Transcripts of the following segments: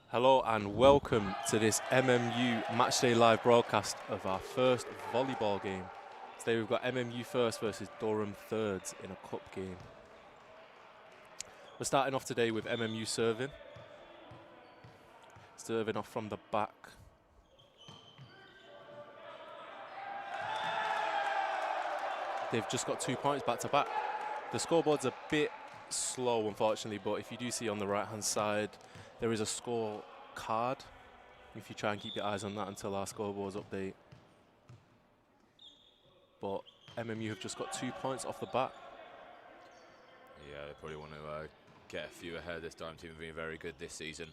Hello and welcome to this MMU Matchday Live broadcast of our first volleyball game. Today we've got MMU first versus Durham thirds in a cup game. We're starting off today with MMU serving. Serving off from the back. They've just got 2 points back to back. The scoreboard's a bit slow, unfortunately, but if you do see on the right-hand side, there is a score card. If you try and keep your eyes on that until our scoreboards update. But MMU have just got 2 points off the bat. Yeah, they probably want to get a few ahead. This Durham team have been very good this season.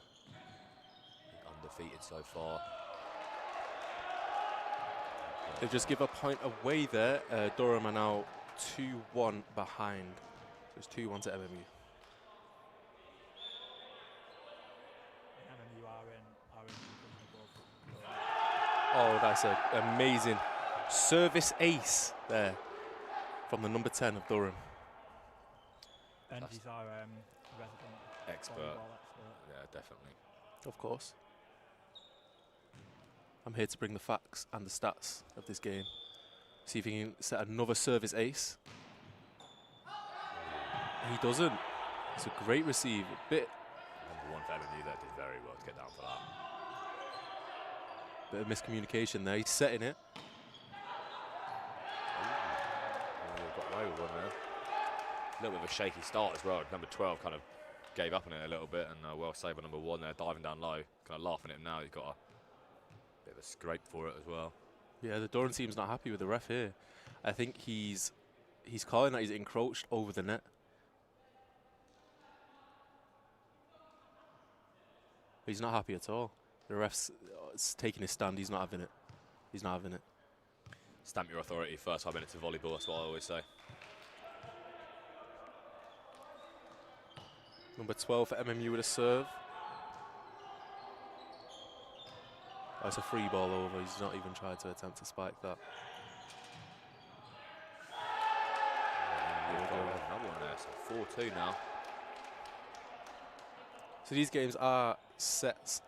Undefeated so far. They just give a point away there. Durham are now 2-1 behind. So it's 2-1 to MMU. Oh, that's an amazing service ace there from the number 10 of Durham. Benji's our resident expert. volleyball expert. Yeah, definitely. Of course. I'm here to bring the facts and the stats of this game. See if he can set another service ace. He doesn't. It's a great receive. A bit. Number one for MMU that did very well to get down for that. Bit of miscommunication there. He's setting it. Got away with one there. A little bit of a shaky start as well. Number 12 kind of gave up on it a little bit, and well saved by number 1 there, diving down low. Kind of laughing at him now. He's got a bit of a scrape for it as well. Yeah, the Durham team's not happy with the ref here. I think he's calling that he's encroached over the net. But he's not happy at all. The ref's taking his stand. He's not having it. He's not having it. Stamp your authority. First 5 minutes of volleyball. That's what I always say. Number 12 for MMU with a serve. Oh, it's a free ball over. He's not even tried to attempt to spike that. Another one there. So 4-2 now. So these games are sets,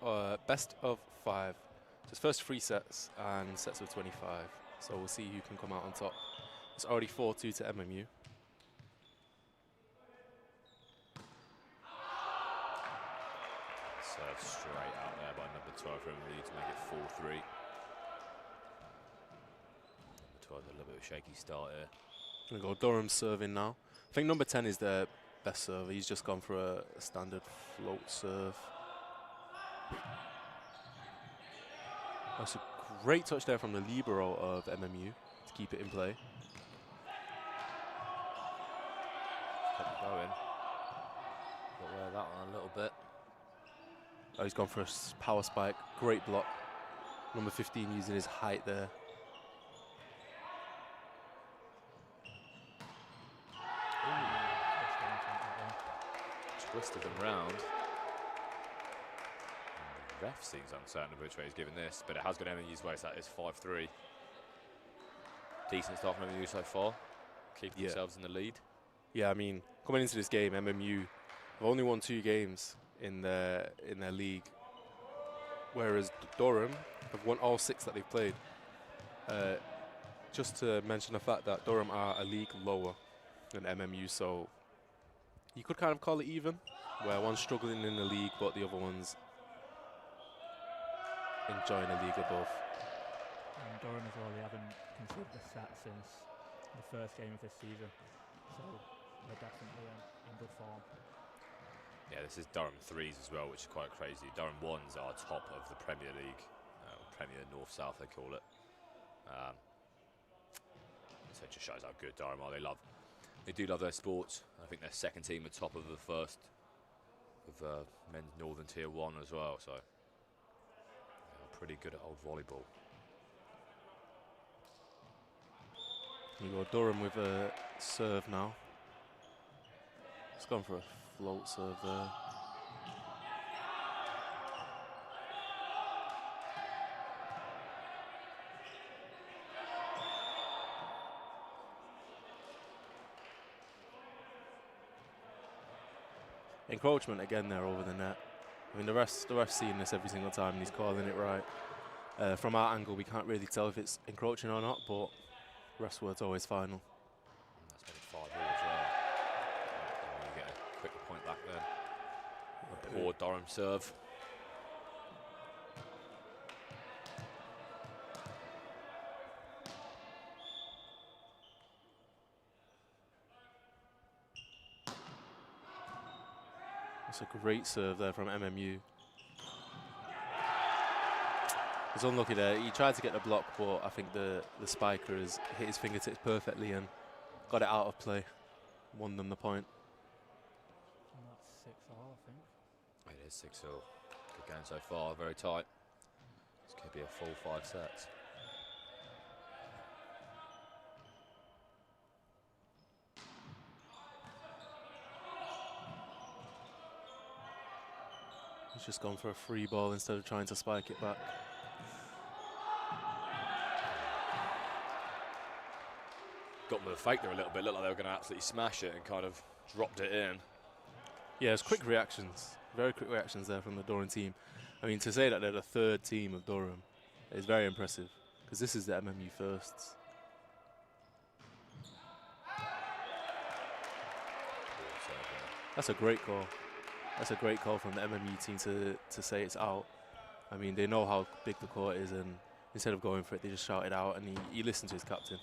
best of 5. So it's first 3 sets and sets of 25. So we'll see who can come out on top. It's already 4-2 to MMU. Serve straight out there by number 12 for MMU to make it 4-3. Number 12 a little bit of a shaky start here. We'll go Durham serving now. I think number 10 is their best server. He's just gone for a standard float serve. That's a great touch there from the libero of MMU to keep it in play. Kept it going. Got away with that one a little bit. Oh, he's gone for a power spike. Great block. Number 15 using his height there. Twisted them round. The ref seems uncertain of which way he's giving this, but it has got MMU's way, so that is 5-3. Decent start from MMU so far, keeping themselves in the lead. Yeah, I mean, coming into this game, MMU have only won 2 games in their league, whereas Durham have won all 6 that they've played. Just to mention the fact that Durham are a league lower than MMU, so you could kind of call it even, where one's struggling in the league, but the other one's enjoying the league above. And Durham as well, they haven't conceded a set since the first game of this season, so they're definitely in good form. Yeah, this is Durham 3s as well, which is quite crazy. Durham 1s are top of the Premier League, Premier North-South they call it. So it just shows how good Durham are. They do love their sports. I think their second team are top of the first of men's Northern Tier 1 as well, so they're pretty good at old volleyball. We got Durham with a serve now. It's gone for a float serve there. Encroachment again there over the net. I mean, the ref's seeing this every single time and he's calling it right. From our angle, we can't really tell if it's encroaching or not, but ref's word's always final. That's made it 5 all as well. And you get a quicker point back then. A poor Durham serve. That's a great serve there from MMU. He's unlucky there. He tried to get the block, but I think the spiker has hit his fingertips perfectly and got it out of play. Won them the point. And that's 6-all, I think. It is 6-all. Good game so far, very tight. This could be a full 5 sets. He's just gone for a free ball instead of trying to spike it back. Got them with a fake there a little bit. Looked like they were going to absolutely smash it and kind of dropped it in. Yeah, it's quick reactions. Very quick reactions there from the Durham team. I mean, to say that they're the 3rd team of Durham is very impressive because this is the MMU firsts. That's a great call. That's a great call from the MMU team to say it's out. I mean, they know how big the court is, and instead of going for it, they just shout it out, and he listened to his captain.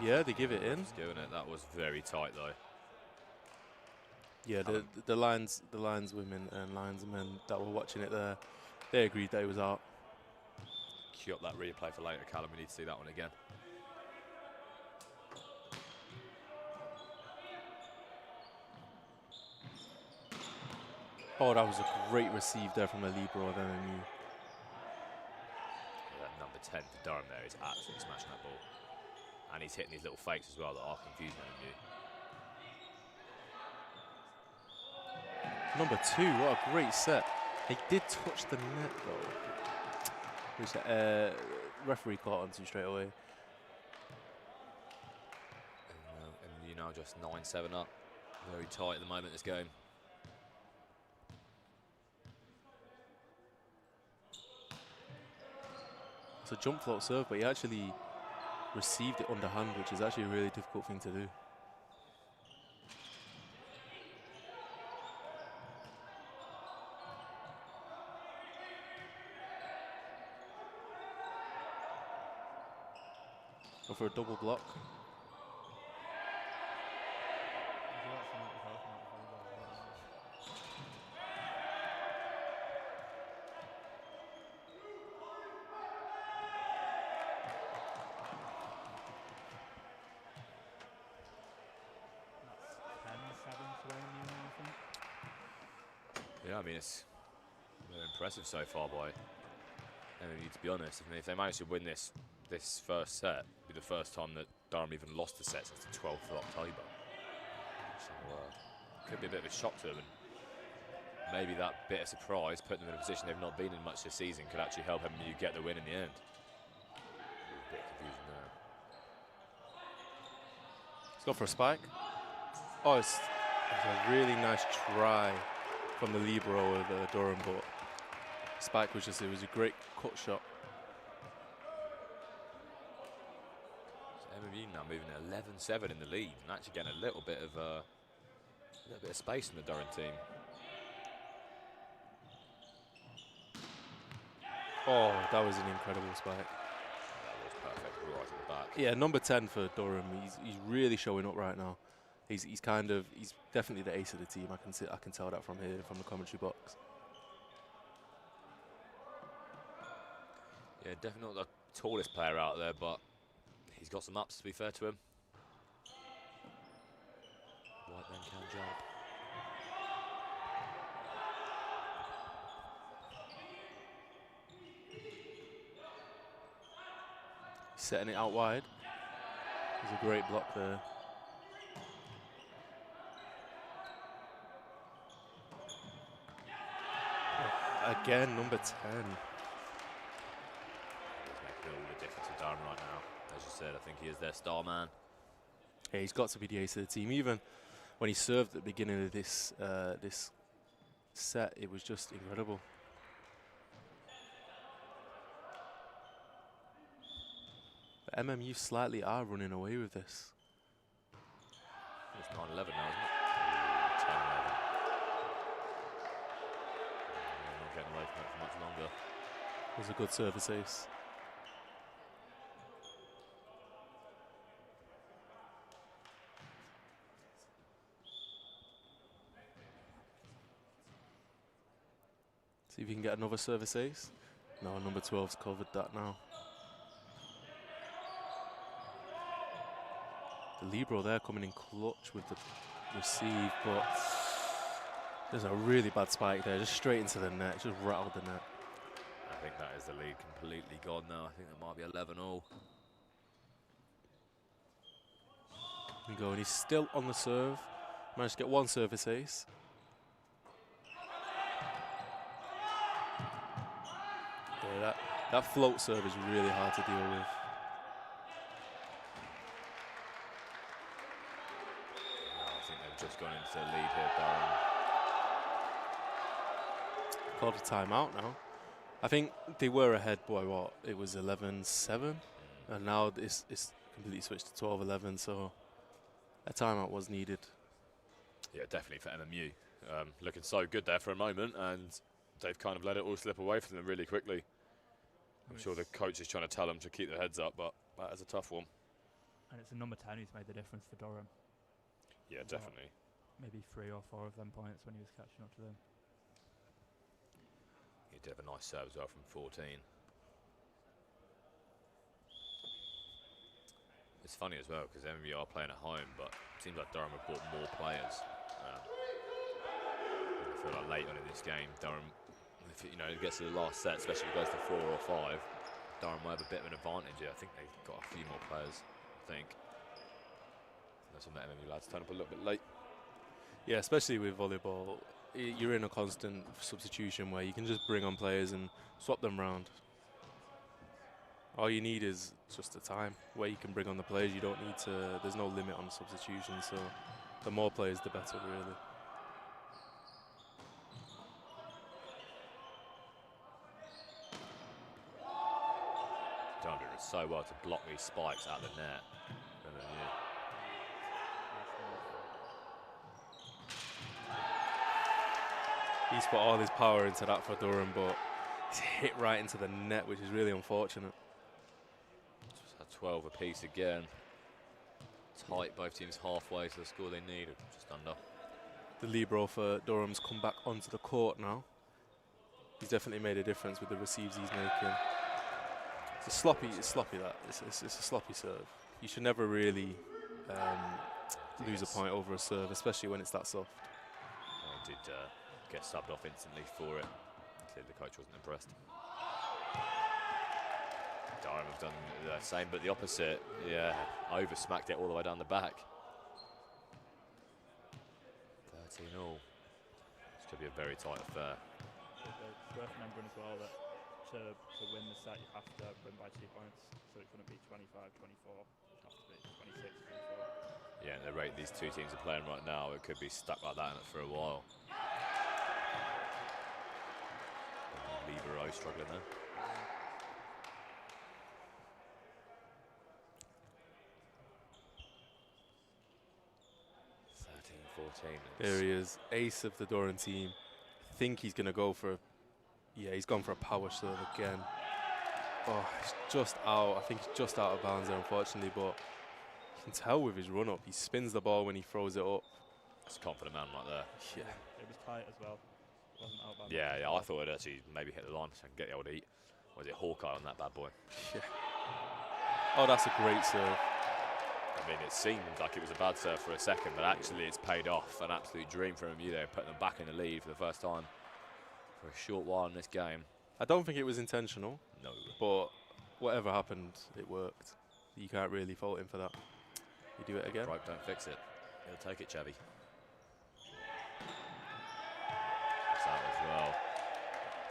Yeah, they give it in. Just giving it. That was very tight though. Yeah, the lineswomen and linesmen that were watching it there, they agreed that it was out. Cue up that replay for later, Callum. We need to see that one again. Oh, that was a great receive there from a libero of MMU. That number 10 for Durham there is absolutely smashing that ball. And he's hitting these little fakes as well that are confusing MMU. Number 2, what a great set. He did touch the net though, which referee caught onto straight away. And you now just 9-7 up. Very tight at the moment, this game. It's a jump float serve, but he actually received it underhand, which is actually a really difficult thing to do. Go for a double block. Yeah, I mean, it's very impressive so far by MMU, to be honest. I mean, if they manage to win this first set, it'll be the first time that Durham even lost a set since the 12th of October. So, could be a bit of a shock to them. And maybe that bit of surprise, putting them in a position they've not been in much this season, could actually help MMU get the win in the end. A bit of confusion there. Let's go for a spike. Oh, it's a really nice try from the libero of Durham, but spike was it was a great cut shot. So MMU now moving at 11-7 in the lead, and actually getting a little bit of space in the Durham team. Oh, that was an incredible spike. That was perfect, right at the back. Yeah, number 10 for Durham. He's really showing up right now. He's definitely the ace of the team. I can tell that from here, from the commentary box. Yeah, definitely not the tallest player out there, but he's got some ups, to be fair to him. White then can jump. Setting it out wide. There's a great block there. again, number 10. He's making all the difference to Durham right now. As you said, I think he is their star man. Yeah, he's got to be the ace of the team. Even when he served at the beginning of this this set, it was just incredible. But MMU slightly are running away with this. It's 9-11 now, isn't it? 10-11. Not getting away from it for much longer. It was a good service ace. See if you can get another service ace. No, number 12's covered that now. The libero there coming in clutch with the receive, but there's a really bad spike there, just straight into the net, just rattled the net. I think that is the lead completely gone now. I think that might be 11-all. There we go, and he's still on the serve. Managed to get one service ace. Yeah, that float serve is really hard to deal with. I think they've just gone into the lead here, Durham. Called a timeout now. I think they were ahead by what? It was 11-7, and now it's completely switched to 12-11. So a timeout was needed. Yeah, definitely for MMU. Looking so good there for a moment, and they've kind of let it all slip away from them really quickly. I'm sure the coach is trying to tell them to keep their heads up, but that is a tough one. And it's a number 10 who's made the difference for Durham. Yeah, definitely. Maybe 3 or 4 of them points when he was catching up to them. He did have a nice serve as well from 14. It's funny as well because MMU are playing at home, but it seems like Durham have brought more players. I feel like late on in this game, Durham, if it gets to the last set, especially if it goes to 4 or 5, Durham will have a bit of an advantage here. I think they've got a few more players, I think. That's when the MMU lads turn up a little bit late. Yeah, especially with volleyball, you're in a constant substitution where you can just bring on players and swap them around. All you need is just the time where you can bring on the players. You don't need to, there's no limit on substitution, so the more players, the better, really. Durham doing so well to block these spikes out of the net. He's put all his power into that for Durham, but he's hit right into the net, which is really unfortunate. Just had 12 apiece again. Tight, both teams halfway to the score they need, just under. The libero for Durham's come back onto the court now. He's definitely made a difference with the receives he's making. It's sloppy that. It's a sloppy serve. You should never really lose a point over a serve, especially when it's that soft. He did get subbed off instantly for it. Clearly the coach wasn't impressed. Durham have done the same, but the opposite. Yeah, over smacked it all the way down the back. 13-all. This could be a very tight affair. It's worth remembering as well that to win the set you have to win by 2 points. So it couldn't be 25-24. It has to be 26-24. Yeah, and the rate these two teams are playing right now, it could be stuck like that for a while. Libero struggling there. There he is, ace of the Durham team. I think he's going to go for, yeah, he's gone for a power serve again. Oh, it's just out. I think he's just out of bounds there, unfortunately, but you can tell with his run-up, he spins the ball when he throws it up. It's a confident man right there. Yeah. It was tight as well. It wasn't out bad. Yeah, I thought it'd actually maybe hit the line so I can get the old eat. Or was it Hawkeye on that bad boy? Yeah. Oh, that's a great serve. I mean, it seemed like it was a bad serve for a second, but actually it's paid off. An absolute dream for MMU there, putting them back in the lead for the first time for a short while in this game. I don't think it was intentional. No. But whatever happened, it worked. You can't really fault him for that. You do it again. Rope don't fix it. He'll take it, Chevy. That's out as well.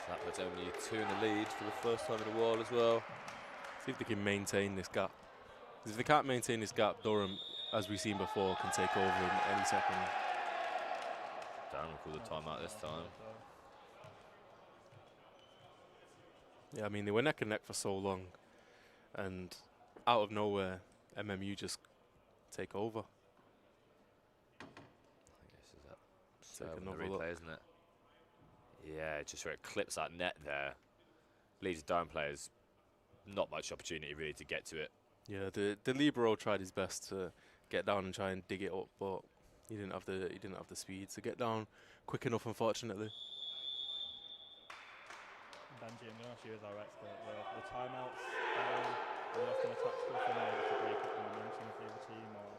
So that puts MMU 2 in the lead for the first time in a while as well. See if they can maintain this gap. 'Cause if they can't maintain this gap, Durham, as we've seen before, can take over in any second. Durham will call the timeout this time. Yeah, I mean, they were neck and neck for so long. And out of nowhere, MMU just take over. I think this is that Take serve on the another replay, look. isn't it? Yeah, just where it clips that net there. Leaves Durham players not much opportunity really to get to it. Yeah, the libero tried his best to get down and try and dig it up, but he didn't have the speed to get down quick enough, unfortunately. Benji, I'm going to ask you as our expert. The timeouts, are they often a tactical thing maybe to break up the momentum for the other team? Or?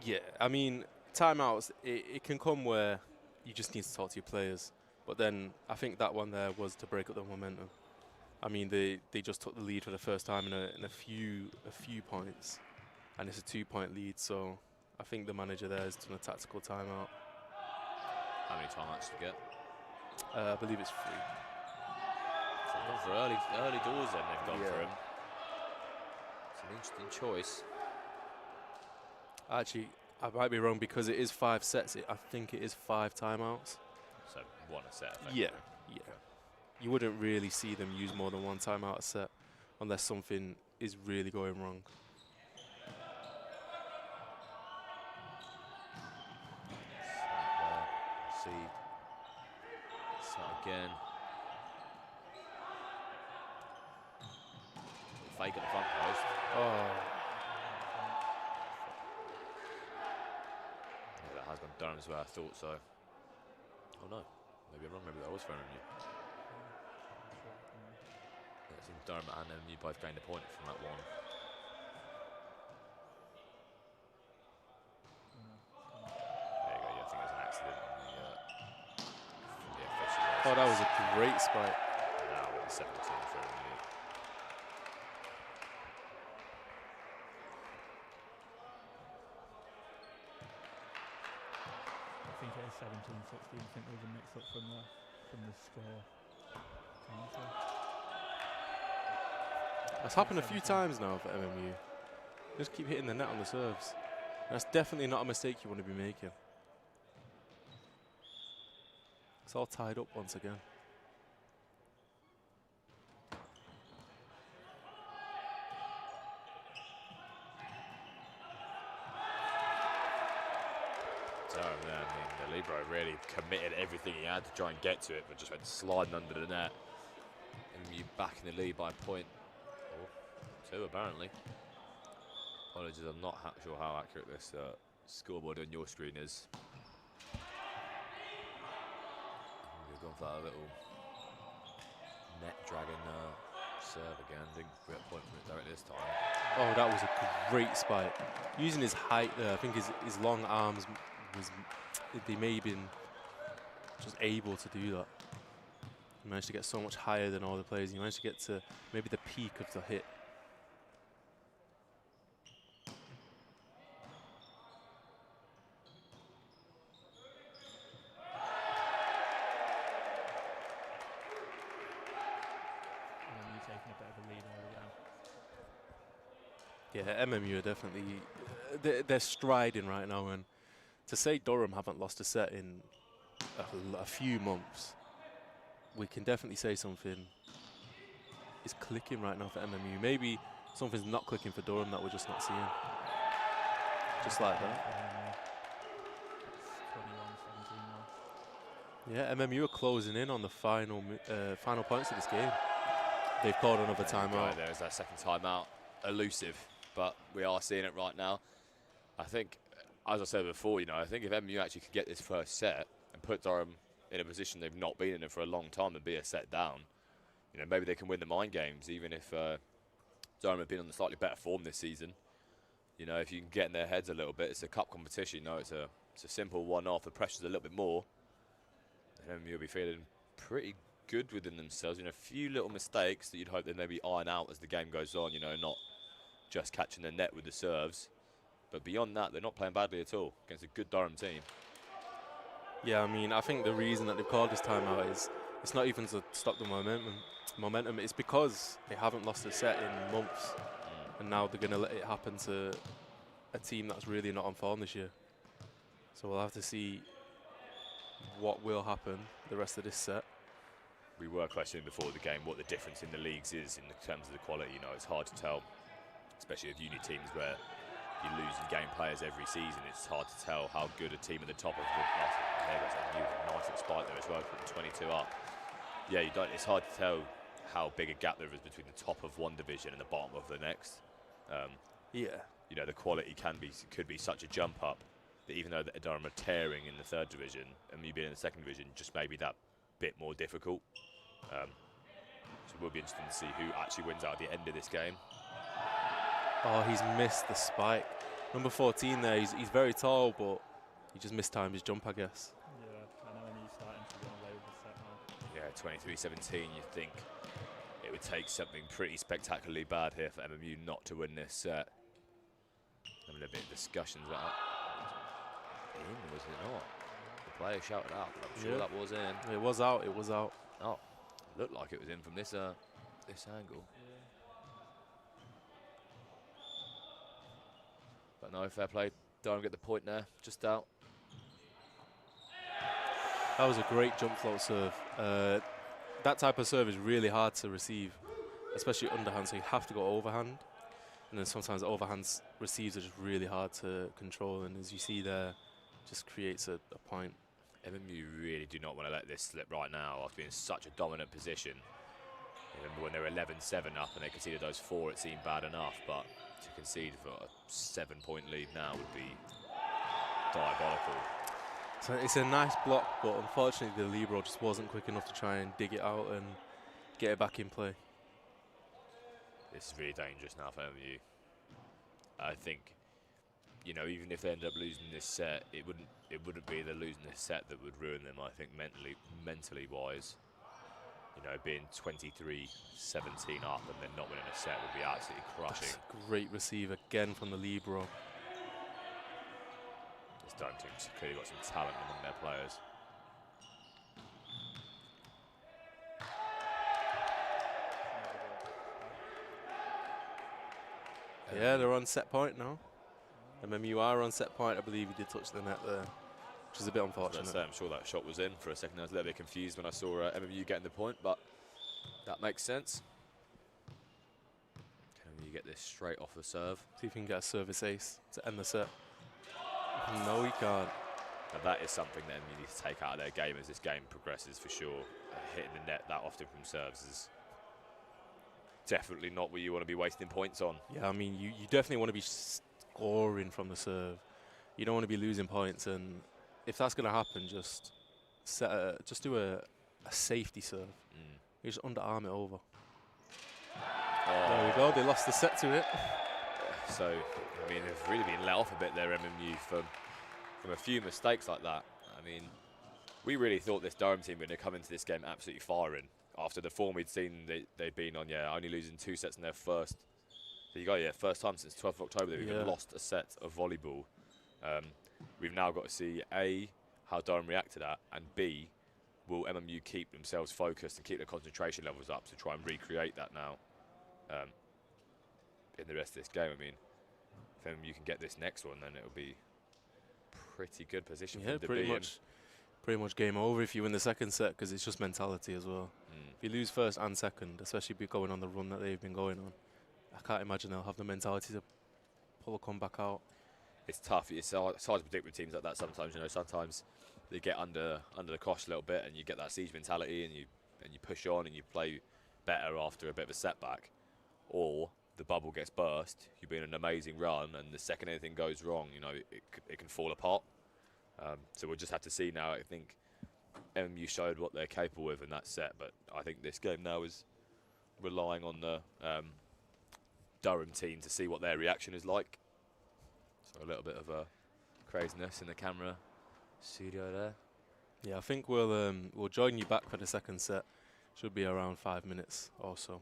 Yeah, I mean, timeouts, it can come where you just need to talk to your players. But then I think that one there was to break up the momentum. I mean, they just took the lead for the first time in a few points, and it's a 2-point lead. So I think the manager there has done a tactical timeout. How many timeouts to get? I believe it's 3. So they've gone for early doors then, they've gone Yeah. for him. It's an interesting choice. Actually, I might be wrong because it is 5 sets. I think it is 5 timeouts. So one a set, effectively. Yeah. You wouldn't really see them use more than 1 timeout a set unless something is really going wrong. See. Start again. Fake at the front post. Oh, Yeah, that has gone Durham as well, I thought so. Oh no, maybe I'm wrong, maybe that was for MMU. Yeah, it seems Durham and MMU both gained a point from that one. There you go, yeah, I think it was an accident from the official. oh, that was a great spike. Now with 17 for MMU. I think it is 17-16. I think there was a mix-up from the score. Counter. That's happened a few times now for MMU. Just keep hitting the net on the serves. That's definitely not a mistake you want to be making. It's all tied up once again. Durham there, I mean, the libero really committed everything he had to try and get to it, but just went sliding under the net. MMU back in the lead by a point. Or 2 apparently. Apologies, I'm not sure how accurate this scoreboard on your screen is. We've gone for that little net dragon serve again. Didn't get a point from it directly this time. Oh, that was a great spike. Using his height there, I think his long arms they may have been just able to do that. He managed to get so much higher than all the players. He managed to get to maybe the peak of the hit. And then you taking a bit of a lead there again. Yeah, MMU are definitely they're striding right now, and to say Durham haven't lost a set in a few months, we can definitely say something is clicking right now for MMU. Maybe something's not clicking for Durham that we're just not seeing. Just like that. It's 21-17 now. Yeah, MMU are closing in on the final points of this game. They've called another There you go, timeout. there's that second timeout. Elusive, but we are seeing it right now. I think, as I said before, you know, I think if MMU actually could get this first set and put Durham in a position they've not been in for a long time and be a set down, you know, maybe they can win the mind games, even if Durham have been on the slightly better form this season. You know, if you can get in their heads a little bit, it's a cup competition. You know, it's a simple one-off. The pressure's a little bit more. And MMU will be feeling pretty good within themselves. You know, a few little mistakes that you'd hope they maybe iron out as the game goes on. You know, not just catching the net with the serves. But beyond that, they're not playing badly at all against a good Durham team. Yeah, I mean, I think the reason that they've called this timeout is It's not even to stop the momentum. It's because they haven't lost a set in months, and now they're going to let it happen to a team that's really not on form this year. So we'll have to see what will happen the rest of this set. We were questioning before the game what the difference in the leagues is in terms of the quality. You know, it's hard to tell, especially with uni teams where you're losing game players every season. It's hard to tell how good a team at the top of the nice little spike there as well, putting 22 up. Yeah, it's hard to tell how big a gap there is between the top of one division and the bottom of the next. Yeah. You know, the quality could be such a jump up that even though the Durham are tearing in the third division and you being in the second division, just maybe that bit more difficult. So it will be interesting to see who actually wins out at the end of this game. Oh, he's missed the spike. Number 14 there, he's very tall, but he just mistimed his jump, I guess. Yeah, I know, and he's starting to run away with the set now. Yeah, 23-17, you'd think it would take something pretty spectacularly bad here for MMU not to win this set. Having a bit of discussions about that. In, was it not? The player shouted out, but I'm sure that was in. It was out, it was out. Oh, looked like it was in from this angle. Yeah. But no, fair play. Durham get the point there, just out. That was a great jump float serve. That type of serve is really hard to receive, especially underhand, so you have to go overhand. And then sometimes the overhand receives are just really hard to control, and as you see there, just creates a point. MMU really do not want to let this slip right now after being in such a dominant position. Remember when they were 11-7 up and they conceded those 4, it seemed bad enough, but to concede for a 7-point lead now would be diabolical. So it's a nice block, but unfortunately the libero just wasn't quick enough to try and dig it out and get it back in play. This is really dangerous now for MMU. I think, you know, even if they end up losing this set, it wouldn't be the losing this set that would ruin them. I think mentally wise, you know, being 23-17 up and then not winning a set would be absolutely crushing. That's a great receive again from the libero. This Durham team's clearly got some talent among their players. Yeah, they're on set point now. MMU are on set point. I believe he did touch the net there, which is a bit unfortunate. I'm sure that shot was in. For a second I was a little bit confused when I saw MMU getting the point, but that makes sense. Can MMU get this straight off the serve? See if he can get a service ace to end the set. No, he can't. Now that is something that MMU need to take out of their game as this game progresses for sure. Hitting the net that often from serves is definitely not what you want to be wasting points on. Yeah, I mean, you definitely want to be scoring from the serve. You don't want to be losing points, and if that's going to happen, just do a safety serve. You just underarm it over. Oh. There we go. They lost the set to it. So, I mean, they've really been let off a bit there, MMU, from a few mistakes like that. I mean, we really thought this Durham team were going to come into this game absolutely firing. After the form we'd seen they'd been on, only losing 2 sets in their first. There you go, first time since 12th of October they've even lost a set of volleyball. We've now got to see A, how Durham react to that, and B, will MMU keep themselves focused and keep their concentration levels up to try and recreate that now in the rest of this game. I mean, if MMU can get this next one, then it'll be pretty good position for them to be in. Pretty much game over if you win the second set, because it's just mentality as well. If you lose first and second, especially going on the run that they've been going on, I can't imagine they'll have the mentality to pull a comeback out. It's tough. It's hard to predict with teams like that sometimes. You know, sometimes they get under the cosh a little bit, and you get that siege mentality, and you push on and you play better after a bit of a setback, or the bubble gets burst. You've been on an amazing run, and the second anything goes wrong, you know, it can fall apart. So we'll just have to see now. I think MMU showed what they're capable of in that set, but I think this game now is relying on the Durham team to see what their reaction is like. So a little bit of a craziness in the camera studio there. Yeah, I think we'll join you back for the second set. Should be around 5 minutes or so.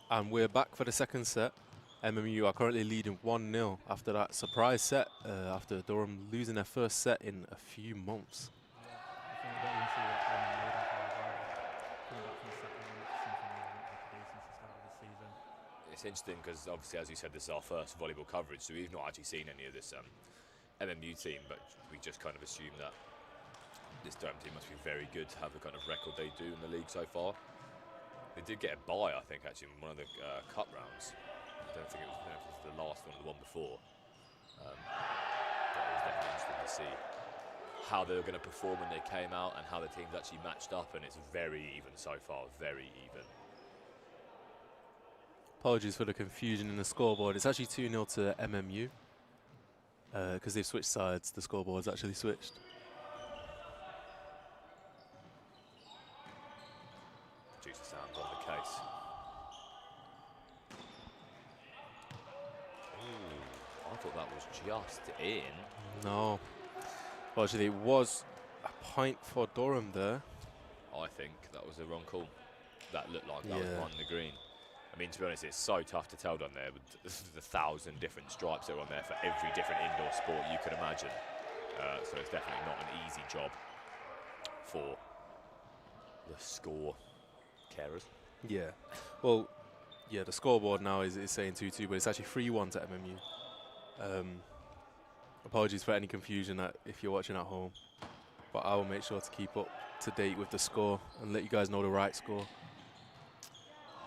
And we're back for the second set. MMU are currently leading 1-0 after that surprise set, after Durham losing their first set in a few months. Yeah, I think we're getting into that kind of mode as well. Coming back from the second one, it's something we haven't had to do since the start of the season. It's interesting because obviously, as you said, this is our first volleyball coverage, so we've not actually seen any of this MMU team, but we just kind of assume that this Durham team must be very good to have the kind of record they do in the league so far. They did get a bye, I think, actually, in one of the cup rounds. I don't think it was the last one or the one before. But it was definitely interesting to see how they were going to perform when they came out and how the teams actually matched up, and it's very even so far, very even. Apologies for the confusion in the scoreboard. It's actually 2-0 to MMU. Because they've switched sides, the scoreboard's actually switched. Producer sounds on the case. Ooh, I thought that was just in. No. Fortunately, it was a point for Durham there. I think that was the wrong call. That looked like that was Yeah. on the green. I mean, to be honest, it's so tough to tell down there with the 1,000 different stripes that are on there for every different indoor sport you could imagine. So it's definitely not an easy job for the score carers. Yeah. Well, yeah, the scoreboard now is saying 2-2, but it's actually 3-1 to MMU. Apologies for any confusion if you're watching at home. But I will make sure to keep up to date with the score and let you guys know the right score.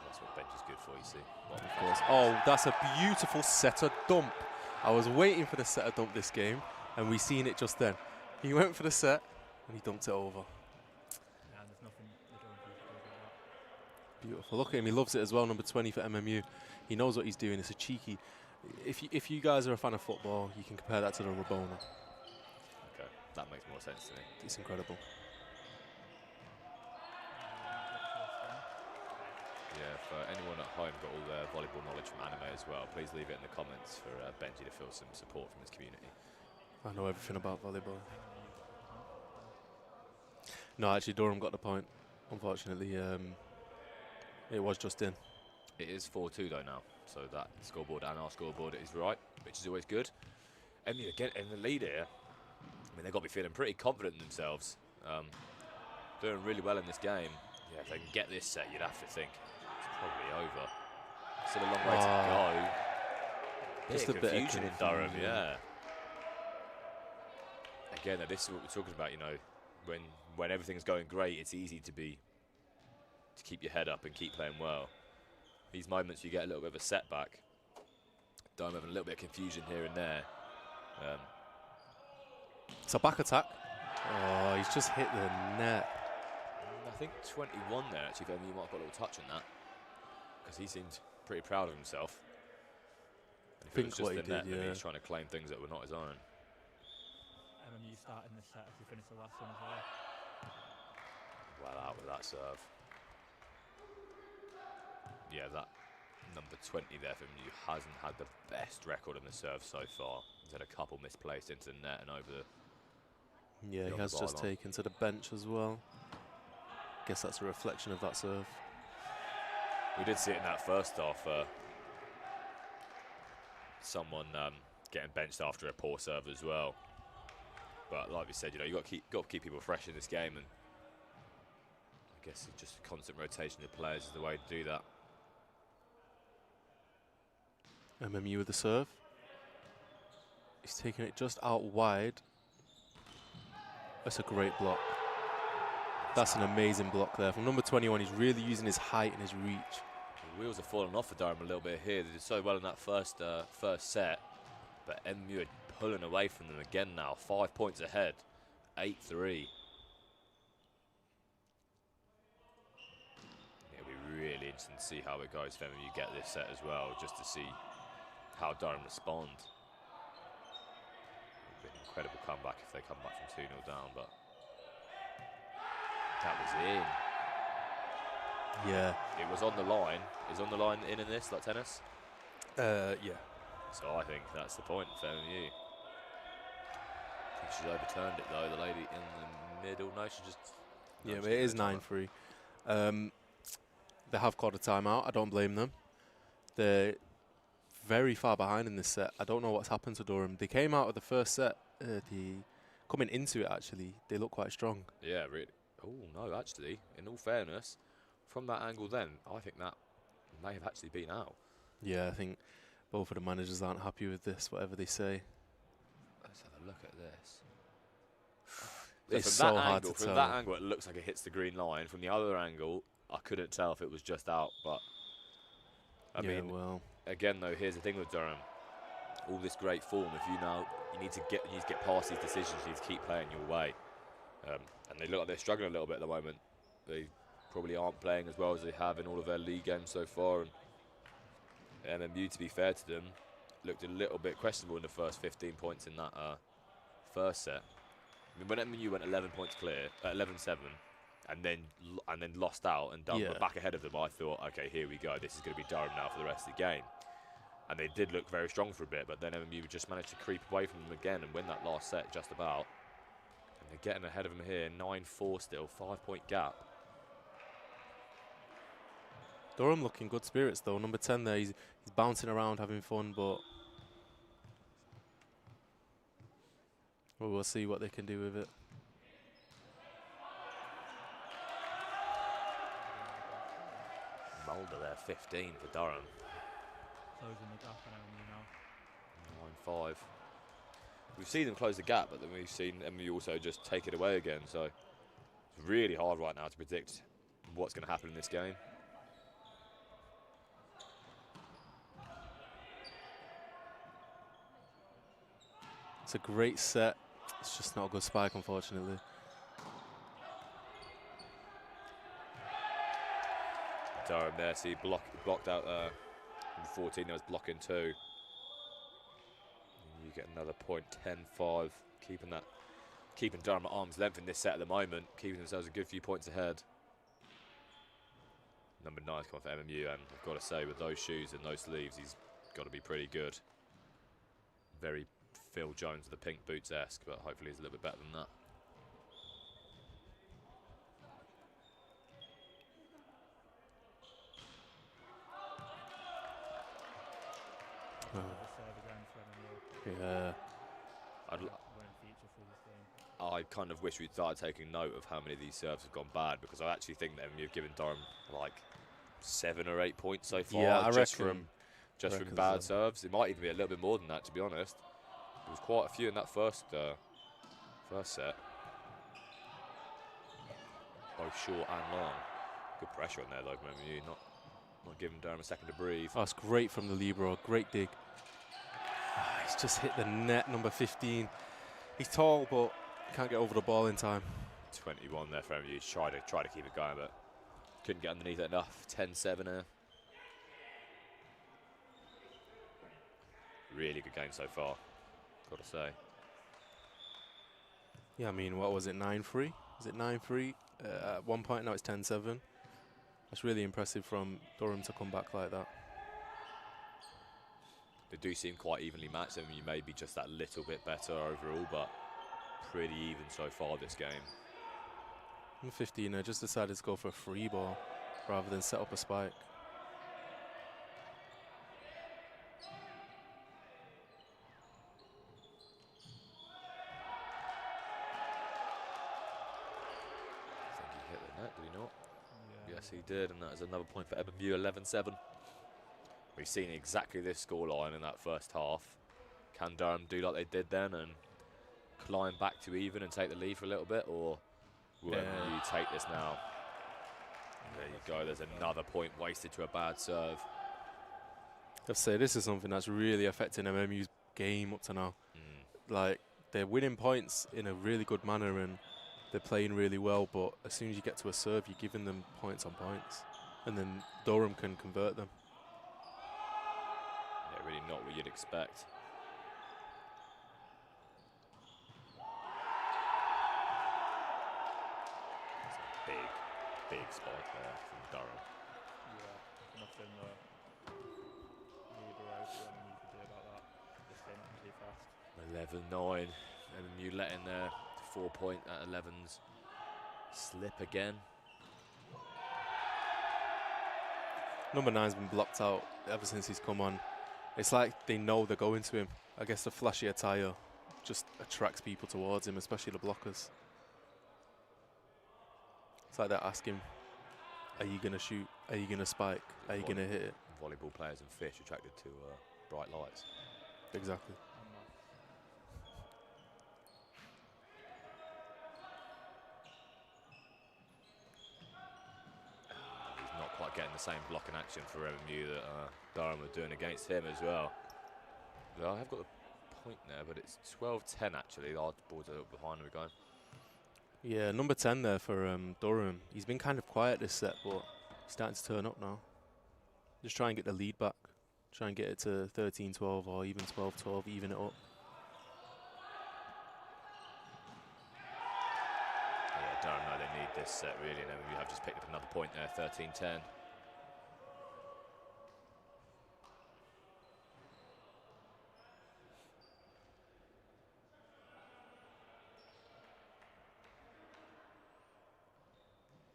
That's what bench is good for, you see. Of course. Oh, that's a beautiful setter dump. I was waiting for the setter dump this game, and we seen it just then. He went for the set, and he dumped it over. Yeah, and there's nothing the Durham people do about that. Beautiful. Look at him. He loves it as well. Number 20 for MMU. He knows what he's doing. It's a cheeky. If you guys are a fan of football, you can compare that to the Rabona. Okay, that makes more sense to me. It's incredible. Yeah, for anyone at home got all their volleyball knowledge from anime as well, please leave it in the comments for Benji to feel some support from his community. I know everything about volleyball. No, actually, Durham got the point. Unfortunately, it was just in. It is 4-2 though now, so that scoreboard and our scoreboard is right, which is always good. MU again in the lead here. I mean, they've got to be feeling pretty confident in themselves. Doing really well in this game. Yeah, if they can get this set, you'd have to think it's probably over. Still a long way to go. Just a bit of confusion in Durham, confusion. yeah. Again, this is what we're talking about. You know, when everything's going great, it's easy to keep your head up and keep playing well. These moments you get a little bit of a setback. Durham having a little bit of confusion here and there. It's a back attack. Oh, he's just hit the net. I think 21 there, actually, if you might have got a little touch on that. Because he seemed pretty proud of himself. And if it was just the net, then he's trying to claim things that were not his own. MMU starting the set as we finish the last one as well. Well out with that serve. Yeah, that number 20 there for him, hasn't had the best record in the serve so far. He's had a couple misplaced into the net and over the... Yeah, he has just taken to the bench as well. Guess that's a reflection of that serve. We did see it in that first half. Someone getting benched after a poor serve as well. But like we said, you know, you got to keep people fresh in this game, and I guess it's just constant rotation of players is the way to do that. MMU with the serve. He's taking it just out wide. That's a great block. That's an amazing block there. From number 21, he's really using his height and his reach. The wheels are falling off for Durham a little bit here. They did so well in that first set, but MU are pulling away from them again now. 5 points ahead, 8-3. It'll be really interesting to see how it goes for MU get this set as well, just to see how Durham respond. It'll be an incredible comeback if they come back from 2-0 down, but that was in. Yeah. It was on the line. Is on the line in this, like tennis? Yeah. So I think that's the point for MU. I think she's overturned it though, the lady in the middle. No, she just... Yeah, but it is 9-3. They have called a timeout. I don't blame them. They're very far behind in this set. I don't know what's happened to Durham. They came out of the first set, coming into it actually, they look quite strong. Yeah, really. Oh, no, actually, in all fairness, from that angle then, I think that may have actually been out. Yeah, I think both of the managers aren't happy with this, whatever they say. Let's have a look at this. It's from so that hard angle, to from tell. that angle, it looks like it hits the green line. From the other angle, I couldn't tell if it was just out. But I Yeah, mean, well, again, though, here's the thing with Durham: all this great form. If you need to get past these decisions. You need to keep playing your way. And they look like they're struggling a little bit at the moment. They probably aren't playing as well as they have in all of their league games so far. And MMU, to be fair to them, looked a little bit questionable in the first 15 points in that first set. I mean, when MMU went 11 points clear, 11-7, and then lost out, and Durham were back ahead of them, I thought, okay, here we go. This is going to be Durham now for the rest of the game. And they did look very strong for a bit, but then MMU just managed to creep away from them again and win that last set just about. And they're getting ahead of them here, 9-4 still, 5-point gap. Durham looking good spirits though. Number 10 there, he's bouncing around having fun, but well, we'll see what they can do with it. Mulder there, 15 for Durham. Closing the gap on MMU now. 9-5. We've seen them close the gap, but then we've seen MMU also just take it away again. So it's really hard right now to predict what's going to happen in this game. It's a great set. It's just not a good spike, unfortunately. Durham there, see blocked out 14, there was blocking 2. And you get another point, 10-5, keeping Durham at arm's length in this set at the moment, keeping themselves a good few points ahead. Number 9's come for MMU, and I've got to say, with those shoes and those sleeves, he's got to be pretty good. Very Phil Jones with the pink boots-esque, but hopefully he's a little bit better than that. Yeah. I kind of wish we'd started taking note of how many of these serves have gone bad, because I actually think that you've given Durham like 7 or 8 points so far, Yeah, just from bad serves. It might even be a little bit more than that, to be honest. There was quite a few in that first set, both short and long. Good pressure on there though, from MMU, not giving Durham a second to breathe. Oh, it's great from the libero, great dig. He's just hit the net, number 15. He's tall, but he can't get over the ball in time. 21 there for MMU. He's tried to keep it going, but couldn't get underneath it enough. 10-7 here. Really good game so far, got to say. Yeah, I mean, what was it, 9-3? Is it 9-3? At one point, now it's 10-7. That's really impressive from Durham to come back like that. They do seem quite evenly matched. I mean, you may be just that little bit better overall, but pretty even so far this game. Number 15, I just decided to go for a free ball rather than set up a spike. I think he hit the net, did he not? Yeah. Yes, he did, and that is another point for MMU, 11-7. We've seen exactly this scoreline in that first half. Can Durham do like they did then and climb back to even and take the lead for a little bit, or will MMU take this now? There you go, there's another point wasted to a bad serve. I'd say this is something that's really affecting MMU's game up to now. Like, they're winning points in a really good manner and they're playing really well, but as soon as you get to a serve, you're giving them points on points. And then Durham can convert them. Yeah, really not what you'd expect. Big spike there from Durham. Yeah, nothing libero you could do about that. This game happened too fast. 11-9. MMU letting their 4-point at 11s slip again. Number 9's been blocked out ever since he's come on. It's like they know they're going to him. I guess the flashy attire just attracts people towards him, especially the blockers. It's like they're asking, are you going to shoot? Are you going to spike? Are you going to hit it? Volleyball players and fish attracted to bright lights. Exactly. He's not quite getting the same blocking action for MMU that Durham were doing against him as well. I have got the point there, but it's 12-10 actually. The board's a little behind him again. Yeah, number 10 there for Durham. He's been kind of quiet this set, but he's starting to turn up now. Just try and get the lead back. Try and get it to 13-12 or even 12-12, even it up. Yeah, Durham know they need this set really, and MMU have just picked up another point there, 13-10.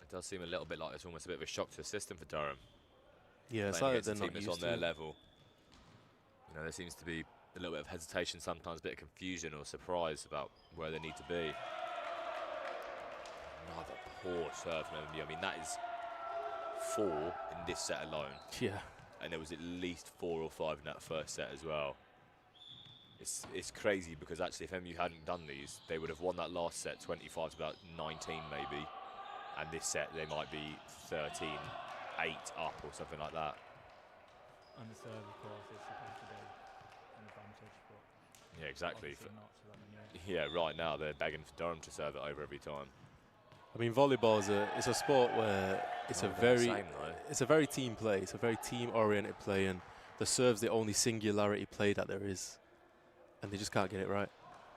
It does seem a little bit like it's almost a bit of a shock to the system for Durham. Yeah, it's Playing like against they're a team not that's used on their to it. level. You know, there seems to be a little bit of hesitation sometimes, a bit of confusion or surprise about where they need to be. Another poor serve from MMU. I mean, that is 4 in this set alone. Yeah. And there was at least 4 or 5 in that first set as well. It's crazy because actually if MMU hadn't done these, they would have won that last set 25 to about 19 maybe. And this set, they might be 13-8 up or something like that. And the serve, of course, is supposed to be an advantage, but Yeah, exactly. obviously not, so let me know. Yeah, right now they're begging for Durham to serve it over every time. I mean, volleyball is it's a sport where it's it's a very team play. It's a very team-oriented play, and the serve's the only singularity play that there is, and they just can't get it right.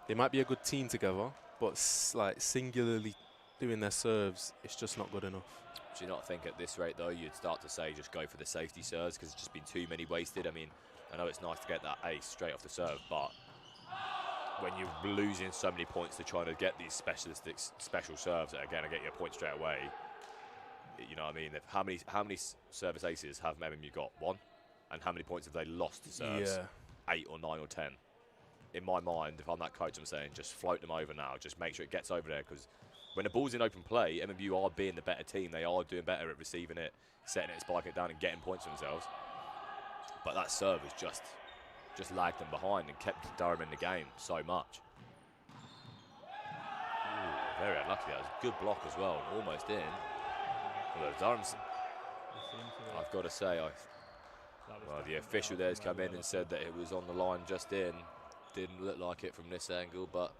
They might be a good team together, but like singularly doing their serves, it's just not good enough. Do you not think at this rate, though, you'd start to say just go for the safety serves because it's just been too many wasted? I mean, I know it's nice to get that ace straight off the serve, but when you're losing so many points to trying to get these special serves that are going to get you a point straight away, you know what I mean? How many service aces have MMU got? 1? And how many points have they lost to serves? Yeah. 8 or 9 or 10. In my mind, if I'm that coach, I'm saying just float them over now. Just make sure it gets over there because when the ball's in open play, MMU are being the better team. They are doing better at receiving it, setting it, spiking it down and getting points for themselves. But that serve has just lagged them behind and kept Durham in the game so much. Ooh, very unlucky. That was a good block as well, almost in. Although Durham's, I've got to say, well, the official there's come in and said that it was on the line just in. Didn't look like it from this angle, but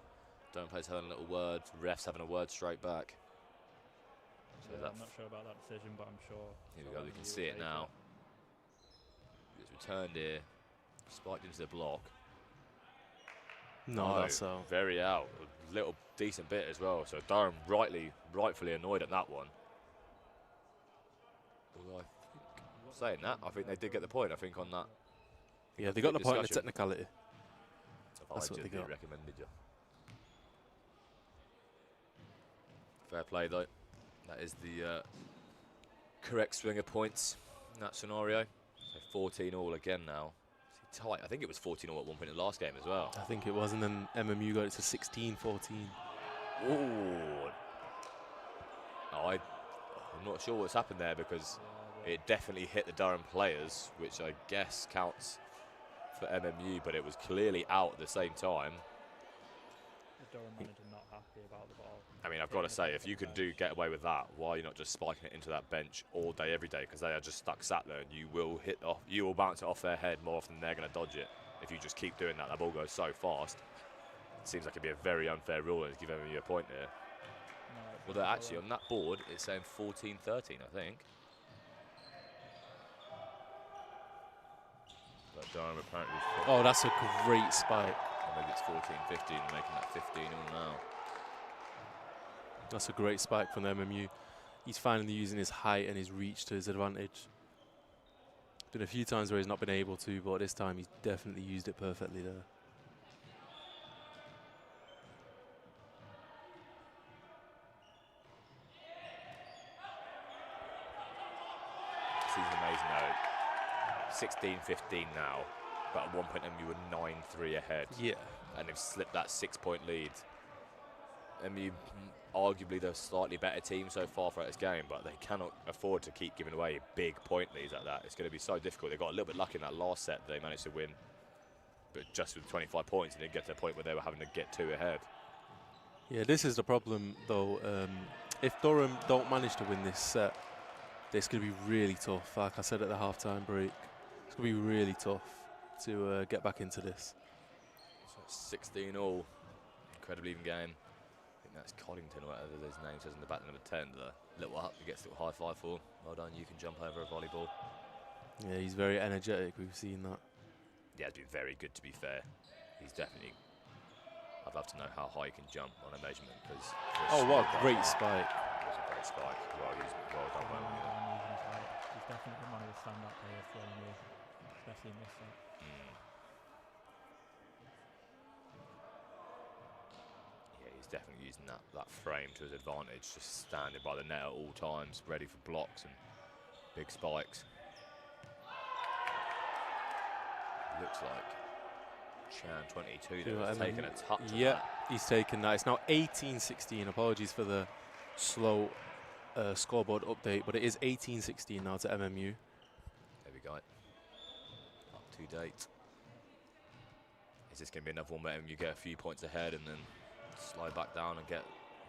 Durham players having a little word, refs having a word straight back. So Yeah, I'm not sure about that decision, but I'm sure. Here we go, we can see it now. It's returned here, spiked into the block. No, that's out. Very out. A little decent bit as well. So Durham rightfully annoyed at that one. Although saying that, I think they did get the point. I think on that. Yeah, they got the point in the Discussion. technicality. That's what they got. Recommended you. Fair play though. That is the correct swing of points in that scenario. So 14 all again now. It's tight. I think it was 14 all at one point in the last game as well. I think it was, and then MMU got it to 16-14. Ooh. Oh, I'm not sure what's happened there because it definitely hit the Durham players, which I guess counts for MMU, but it was clearly out at the same time. The Durham manager not happy about the ball. I mean, I've got to say, if you can get away with that, why are you not just spiking it into that bench all day, every day? Because they are just stuck sat there, and you will bounce it off their head more often than they're going to dodge it. If you just keep doing that, that ball goes so fast. It seems like it'd be a very unfair rule and give MMU a point there. No, Although actually on that board, it's saying 14-13, I think. But Durham apparently. Oh, that's a great spike. Or maybe it's 14-15, making that 15 all now. That's a great spike from the MMU. He's finally using his height and his reach to his advantage. Been a few times where he's not been able to, but this time he's definitely used it perfectly there. This is amazing though. 16-15 now, but at one point MU were 9-3 ahead. Yeah. And they've slipped that 6-point lead. MU, arguably the slightly better team so far throughout this game, but they cannot afford to keep giving away big point leads like that. It's going to be so difficult. They got a little bit lucky in that last set that they managed to win, but just with 25 points, and didn't get to a point where they were having to get 2 ahead. Yeah, this is the problem, though. If Durham don't manage to win this set, it's going to be really tough. Like I said at the halftime break, it's going to be really tough to get back into this. So it's 16 all, incredibly even game. I think that's Coddington, or whatever his name says in the back, number 10. The little up, he gets a little high five for. Well done, you can jump over a volleyball. Yeah, he's very energetic. We've seen that. Yeah, he's been very good, to be fair. He's definitely. I'd love to know how high he can jump on a measurement, because. Oh, what a great spike! It was a great spike. Well, he's well done. He's definitely one of the stand-up players for MU, especially in this set. Yeah, he's definitely using that frame to his advantage, just standing by the net at all times, ready for blocks and big spikes. Looks like Chan 22 there has taken a touch of Yeah, that. he's taken that. It's now 18-16. Apologies for the slow scoreboard update, but it is 18-16 now to MMU. There we go. Up to date. Is this going to be another one where MU get a few points ahead and then slide back down and get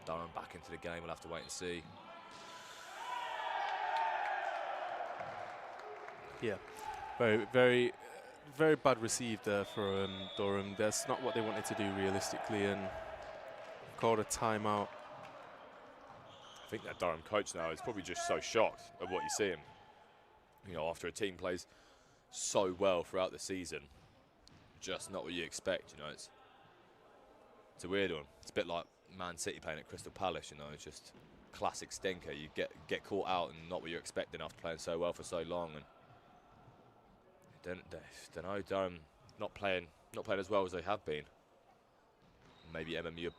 Durham back into the game? We'll have to wait and see. Yeah. Very bad receive there for Durham. That's not what they wanted to do realistically, and called a timeout. I think that Durham coach now is probably just so shocked at what you see him. You know, after a team plays so well throughout the season, just not what you expect. You know, it's a weird one. It's a bit like Man City playing at Crystal Palace. You know, it's just classic stinker. You get caught out and not what you're expecting after playing so well for so long. And don't know, Durham not playing as well as they have been. Maybe MMU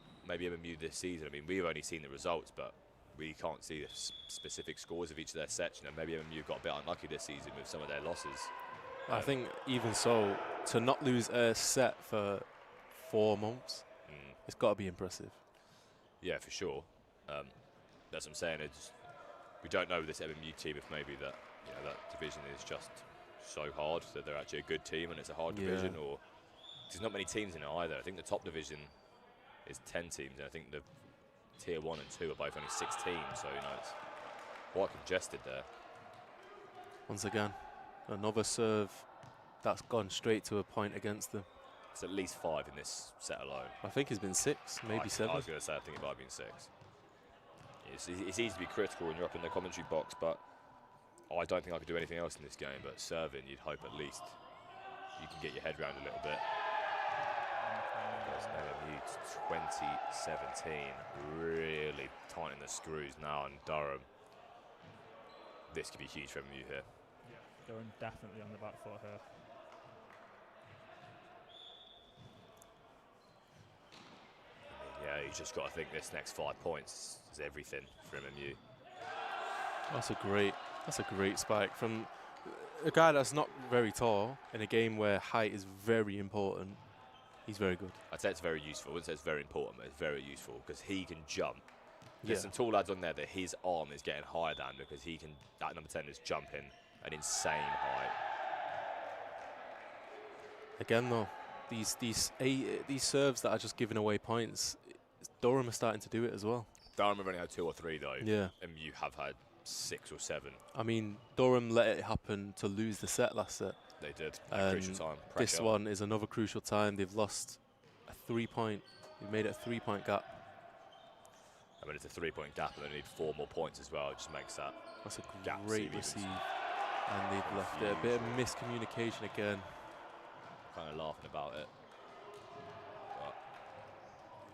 this season. I mean, we've only seen the results, but we can't see the specific scores of each of their sets. You know, maybe MMU got a bit unlucky this season with some of their losses. I think even so, to not lose a set for 4 months, it's got to be impressive. Yeah, for sure. That's what I'm saying. We don't know with this MMU team if maybe that that division is just so hard that they're actually a good team and it's a hard division, or there's not many teams in it either. I think the top division is 10 teams, and I think the tier 1 and 2 are both only 6 teams, so you know it's quite congested there. Once again, another serve that's gone straight to a point against them. It's at least 5 in this set alone. I think it's been 6, maybe 7. I was going to say I think it might have been 6. It's easy to be critical when you're up in the commentary box, but I don't think I could do anything else in this game, but serving, you'd hope at least you can get your head around a little bit. MMU 2017, really tightening the screws now, and Durham. This could be huge for MMU here. Yeah, Durham definitely on the back foot here. Yeah, you just got to think this next 5 points is everything for MMU. That's a great spike from a guy that's not very tall in a game where height is very important. He's very good. I'd say it's very useful. I wouldn't say it's very important, but it's very useful because he can jump. Yeah. There's some tall lads on there that his arm is getting higher than because he can. That number 10 is jumping an insane height. Again, though, these serves that are just giving away points, Durham are starting to do it as well. Durham have only had 2 or 3 though. Yeah. And you have had 6 or 7. I mean, Durham let it happen to lose the set last set. They did. At crucial time. This Pressure. one is another crucial time. They've lost a 3-point. They've made it a 3-point gap. I mean, it's a 3-point gap, and they need 4 more points as well. It just makes that. That's a gap great seem receive. even And they've left it. A bit of miscommunication again. Kind of laughing about it. But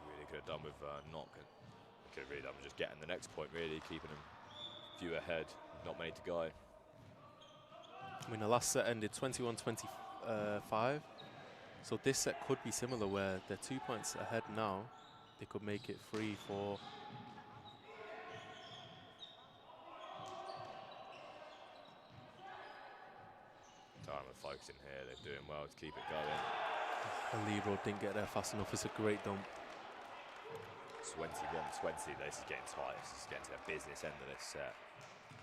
really could have done with knock. Could have really done with just getting the next point, really, keeping them few ahead. Not many to go. I mean, the last set ended 21-25. So this set could be similar where they're 2 points ahead now. They could make it 3, 4. Durham focusing here. They're doing well to keep it going. And Leroy didn't get there fast enough. It's a great dump. 21-20. This is getting tight. This is getting to the business end of this set.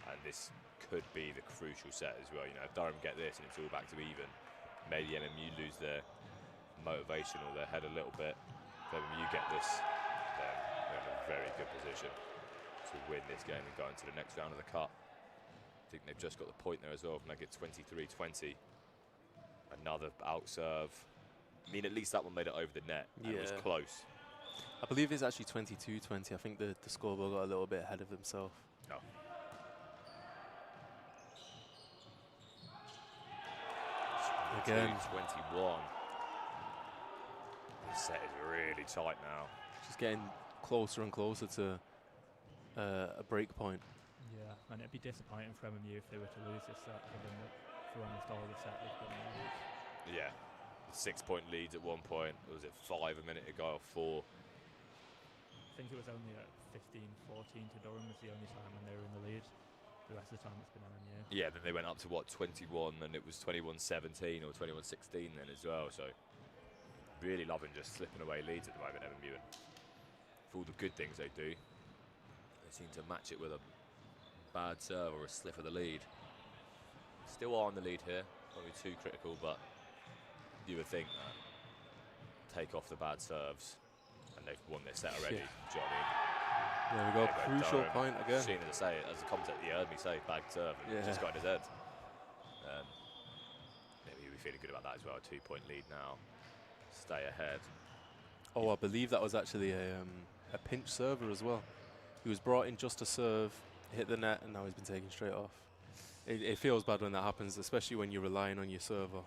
And this could be the crucial set as well. You know, if Durham get this and it's all back to even, maybe MMU lose their motivation or their head a little bit. If MMU get this, then they're in a very good position to win this game and go into the next round of the cup. I think they've just got the point there as well. Make it 23-20. Another out serve. I mean, at least that one made it over the net. And it was close. I believe it's actually 22-20. I think the scoreboard got a little bit ahead of himself. Oh. Again. 21. This set is really tight now. Just getting closer and closer to a break point. Yeah, and it'd be disappointing for MMU if they were to lose this set, given that for almost all the set they've been losing. Yeah, 6-point leads at one point. Was it 5 a minute ago or 4? I think it was only at 15-14 to Durham was the only time when they were in the lead. The rest of the time it's been MMU. Yeah, then they went up to what, 21, and it was 21-17 or 21-16 then as well. So really loving just slipping away leads at the moment, MMU. And for all the good things they do, they seem to match it with a bad serve or a slip of the lead. Still are in the lead here. Not be too critical, but you would think that take off the bad serves and they've won this set already. Do you know what I mean? There we go, crucial point again. Seen it say it as a commentator, you heard me say bad serve, and just got in his head. Maybe we're feeling good about that as well. 2-point lead now. Stay ahead. Oh, I believe that was actually a pinch server as well. He was brought in just to serve, hit the net, and now he's been taken straight off. It feels bad when that happens, especially when you're relying on your server.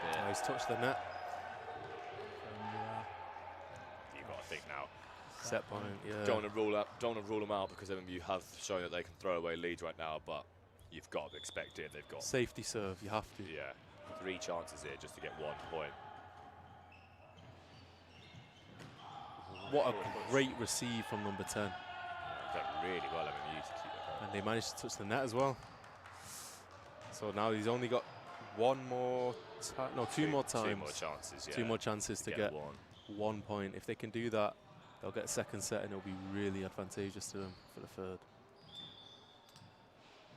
Oh, he's touched the net. You've got to think now. Set point, yeah. Don't want to rule them out because MMU have shown that they can throw away leads right now, but you've got to expect it. They've got safety serve, you have to. Yeah, 3 chances here just to get 1 point. What a great receive from number 10. Done really well, MMU, to keep it going. And they managed to touch the net as well. So now he's only got two more times. 2 more chances, yeah. 2 more chances to get 1 point. If they can do that, they'll get a second set and it'll be really advantageous to them for the third.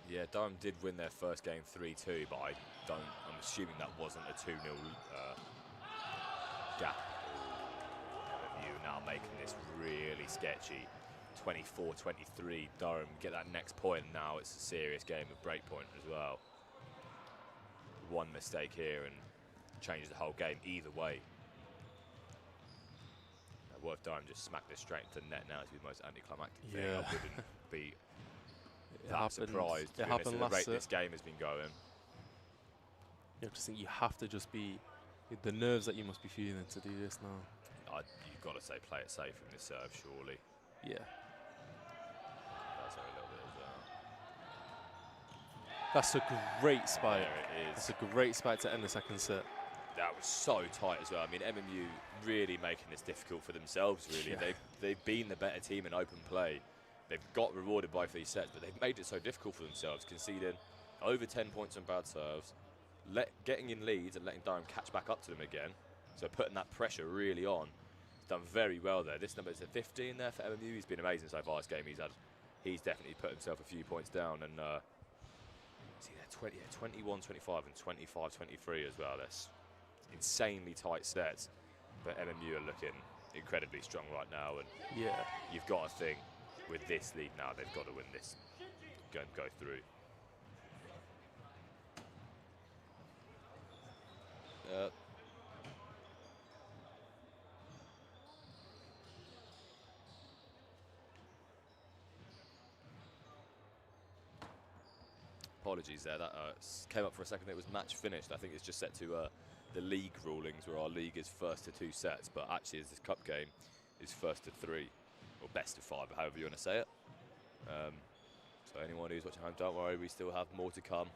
Yeah, Durham did win their first game 3-2, but I'm assuming that wasn't a 2-0 gap. MMU now making this really sketchy. 24-23, Durham get that next point. Now it's a serious game of breakpoint as well. One mistake here and changes the whole game either way. What if Durham just smacked this straight into the net now? It's the most anticlimactic thing. I wouldn't be that surprised. It happened the last rate set. this game has been going. You have to think you have to just be the nerves that you must be feeling to do this now. You've got to say play it safe in this serve, surely. Yeah. That's a little bit as well. That's a great spike. There it is. It's a great spike to end the second set. That was so tight as well. I mean, MMU really making this difficult for themselves, really. Yeah. They've been the better team in open play. They've got rewarded by 3 sets, but they've made it so difficult for themselves, conceding over 10 points on bad serves, getting in leads and letting Durham catch back up to them again. So putting that pressure really on. He's done very well there. This number is a 15 there for MMU. He's been amazing so far this game. He's definitely put himself a few points down. And see there, 21-25 and 25-23 as well. That's insanely tight sets. But MMU are looking incredibly strong right now. And you've got to think with this lead now, they've got to win this. Go through. Apologies there, that came up for a second. It was match finished. I think it's just set to the league rulings, where our league is first to 2 sets, but actually as this cup game is first to 3, or best of 5, however you want to say it. So anyone who's watching home, don't worry, we still have more to come.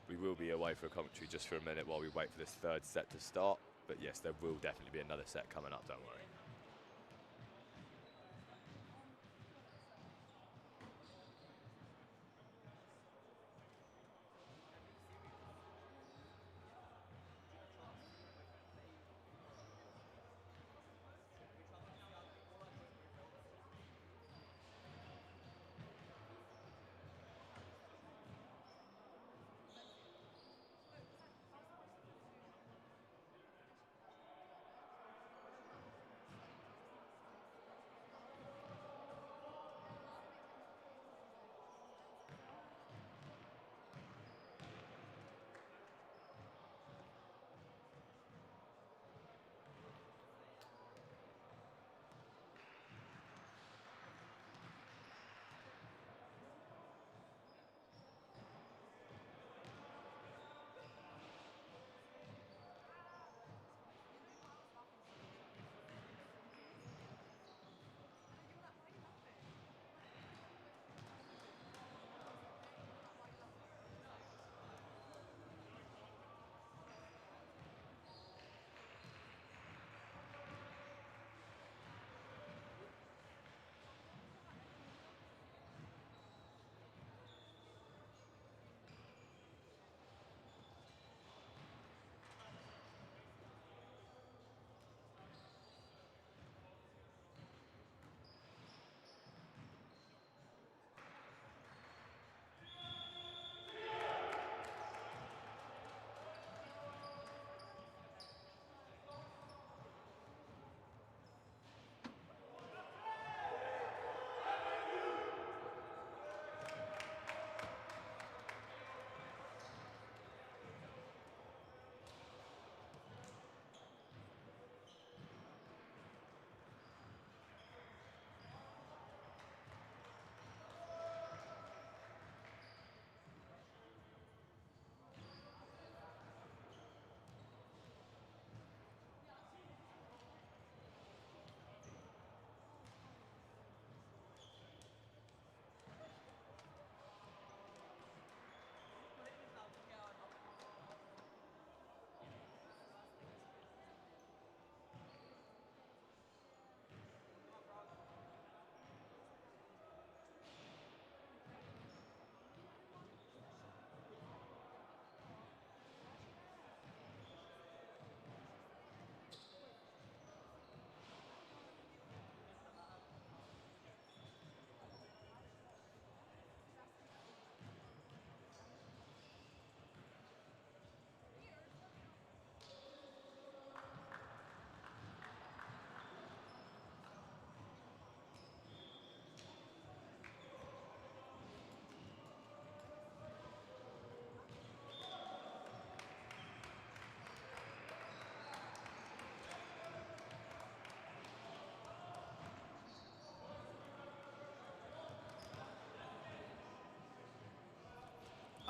We will be away for a commentary just for a minute while we wait for this 3rd set to start. But yes, there will definitely be another set coming up, don't worry.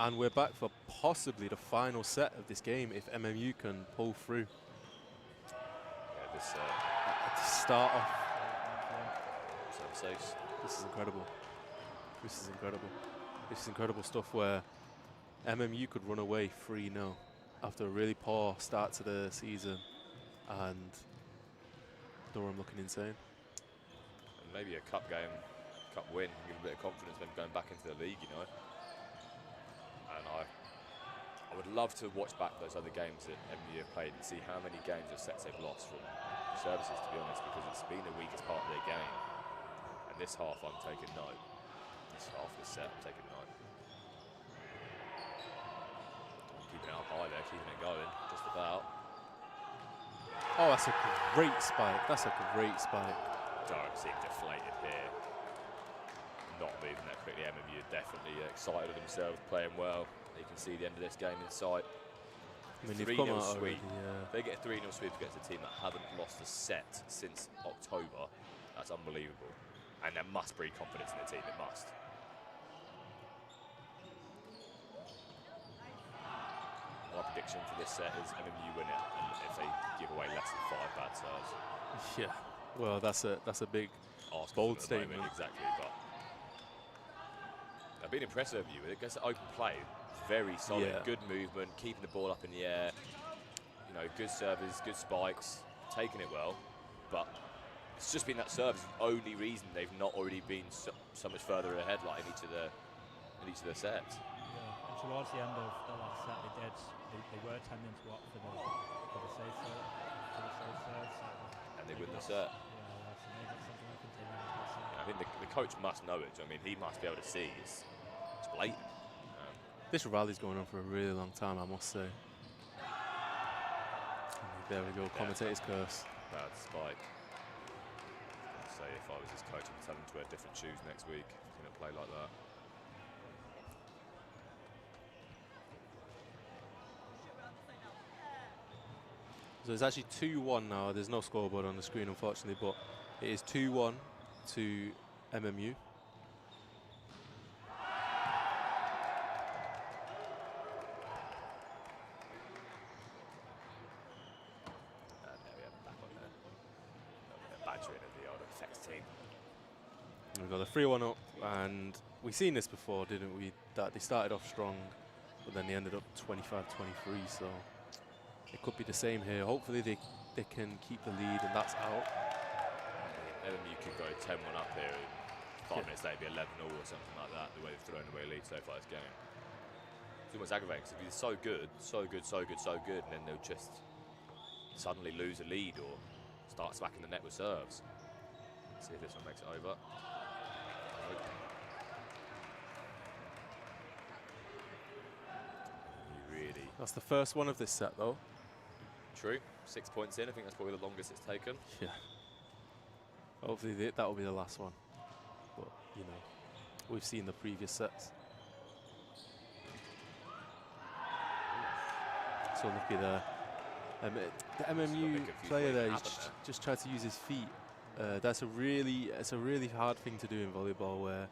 And we're back for possibly the final set of this game if MMU can pull through. Yeah, this To start off, saves. this is incredible. This is incredible. This is incredible stuff where MMU could run away 3-0 after a really poor start to the season, and Durham looking insane. And maybe a cup game, cup win, give a bit of confidence when going back into the league, you know. And I would love to watch back those other games that MU have played and see how many games of sets they've lost from services, to be honest, because it's been the weakest part of their game. And this half, I'm taking note. This half, this set, I'm taking note. Keeping it up high there, keeping it going, just about. Oh, that's a great spike. That's a great spike. Durham seemed deflated here. Not moving that quickly. MMU are definitely excited with themselves, playing well. You can see the end of this game in sight. I mean, they've come 3-0 out sweep. already, yeah. They get a 3-0 sweep against a team that haven't lost a set since October. That's unbelievable. And that must breed confidence in the team. It must. My prediction for this set is MMU win it, and if they give away less than 5 bad serves. Yeah. Well, that's a big, Ask bold for them at the statement. moment, exactly, but I've been impressive with you. It gets open play, very solid, Yeah. good movement, keeping the ball up in the air. You know, good servers, good spikes, taking it well. But it's just been that serve is the only reason they've not already been so much further ahead, like in each of the sets. Yeah, and towards the end of the last set, they were tending to opt for the safe serve, And they win the set. Yeah, so maybe that's something I can take out. I think the coach must know it. I mean, he must be able to see. It's blatant. This rally's going on for a really long time, I must say. There we go, commentator's curse. Bad spike. I'd say if I was his coach, I'd tell him to wear different shoes next week. He's going to play like that. So it's actually 2-1 now. There's no scoreboard on the screen, unfortunately, but it is 2-1 to MMU. And there we have back on there. Badgering of the old effects team. We've got the 3-1 up, and we've seen this before, didn't we? That they started off strong, but then they ended up 25-23, so it could be the same here. Hopefully they can keep the lead, and that's out. MMU could go 10-1 up here, and 5 minutes later be 11-0 or something like that, the way they've thrown away a lead so far this game. It's almost aggravating, because if you're so good, and then they'll just suddenly lose a lead or start smacking the net with serves. Let's see if this one makes it over. Really That's the first one of this set, though. true. 6 points in. I think that's probably the longest it's taken. Yeah. Hopefully that will be the last one. But, you know, we've seen the previous sets. So lucky there. The MMU player there, just tried to use his feet. It's a really hard thing to do in volleyball, where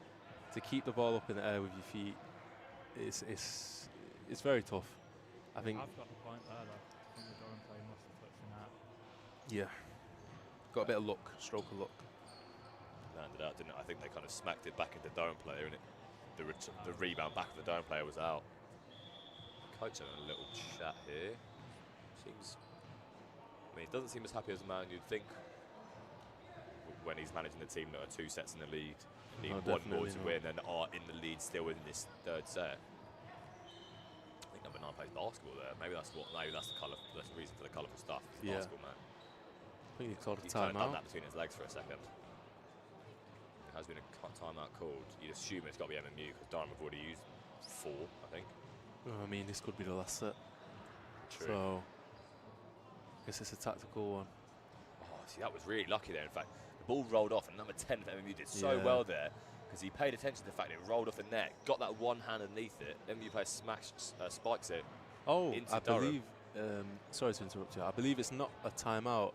to keep the ball up in the air with your feet, it's very tough. I think. I've got the point there, though. I think the Durham player must have touched the net. Yeah. Got a bit of luck, stroke of luck. Landed out, didn't it? I think they kind of smacked it back into the Durham player, and the rebound back of the Durham player was out. Coach having a little chat here. Seems, I mean, he doesn't seem as happy as a man you'd think when he's managing the team that are 2 sets in the lead. Need No, one more definitely to not. win and are in the lead still in this 3rd set. I think number 9 plays basketball there. Maybe that's the colour. That's the reason for the colourful stuff. He's a Yeah. basketball man. I think he called a He's kind of done timeout. that between his legs for a second. There has been a timeout called. You'd assume it's got to be MMU because Durham have already used 4, I think. I mean, this could be the last set. True. So, I guess it's a tactical one. Oh, see, that was really lucky there. In fact, the ball rolled off, and number 10 for MMU did so Yeah. well there because he paid attention to the fact it rolled off the net, got that one hand underneath it. MMU player spikes it. Oh, Into I Durham. believe. Sorry to interrupt you. I believe it's not a timeout.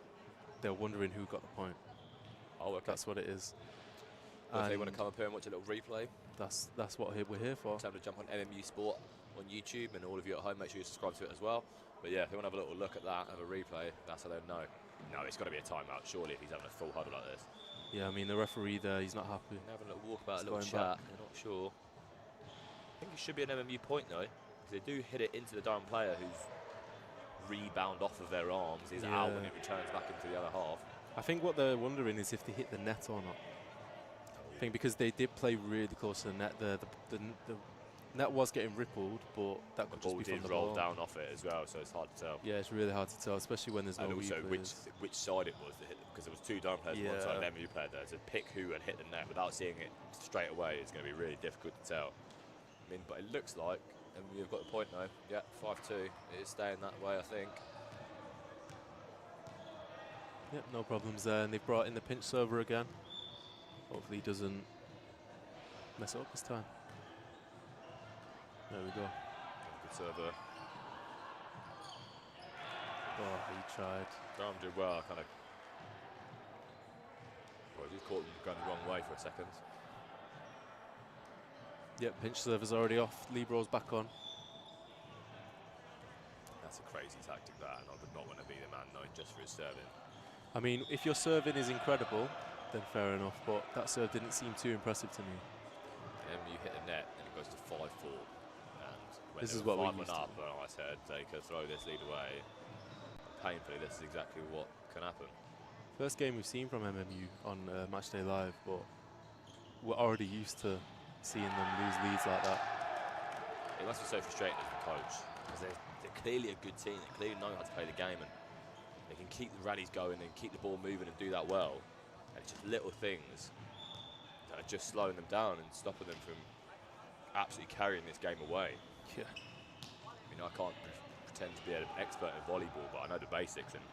They're wondering who got the point. Oh, okay. That's what it is. Well, if they want to And come up here and watch a little replay, that's what we're here for. time to jump on MMU Sport on YouTube, and all of you at home, make sure you subscribe to it as well. But yeah, if you want to have a little look at that, have a replay, that's how they'll know. No, it's got to be a timeout, surely, if he's having a full huddle like this. Yeah, I mean, the referee there, he's not happy. Having a little walk about, It's a little going chat, back. they're not sure. I think it should be an MMU point, though, because they do hit it into the Durham player who's rebound off of their arms, is out when it returns back into the other half. I think what they're wondering is if they hit the net or not. I think because they did play really close to the net there, the net was getting rippled, but that could just be from the ball. The ball did roll down off it as well, so it's hard to tell. Yeah, it's really hard to tell, especially when there's no and also replays. which side it was that hit, because there was two Durham players, one side and MMU player there. To pick who and hit the net without seeing it straight away is going to be really difficult to tell. I mean, but it looks like, and you've got the point now. Yeah, 5-2. It is staying that way, I think. Yep, no problems there, and they've brought in the pinch server again. Hopefully he doesn't mess it up this time. There we go. Good server. Oh, he tried. Durham did well, kind of. Well, he caught them going the wrong way for a second. Yep, pinch server's already off. Libro's back on. That's a crazy tactic, that, and I would not want to be the man known just for his serving. I mean, if your serving is incredible, then fair enough, but that serve didn't seem too impressive to me. And you hit the net, and it goes to 5-4. And when This they is were what we 5-1 up, and I said they could throw this lead away. Painfully, this is exactly what can happen. First game we've seen from MMU on Matchday Live, but we're already used to seeing them lose leads like that. It must be so frustrating as the coach, because they're clearly a good team. They clearly know how to play the game, and they can keep the rallies going and keep the ball moving and do that well. And it's just little things that are just slowing them down and stopping them from absolutely carrying this game away. Yeah. I mean, I can't pretend to be an expert in volleyball, but I know the basics, and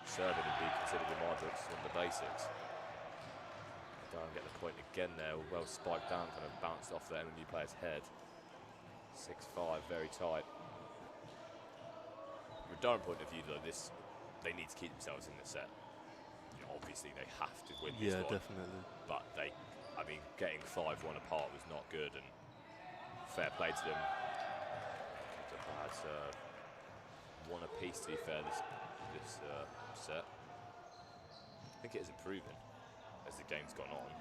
serving would be considered in my books one of the basics. Durham get the point again there, well spiked down, kind of bounced off the MMU player's head. 6-5, very tight. From a Durham point of view, though, they need to keep themselves in the set. You know, obviously, they have to win this one. Yeah, definitely. But I mean, getting 5-1 apart was not good, and fair play to them. It's a bad serve. One apiece, to be fair, this set. I think it is improving as the game's gone on.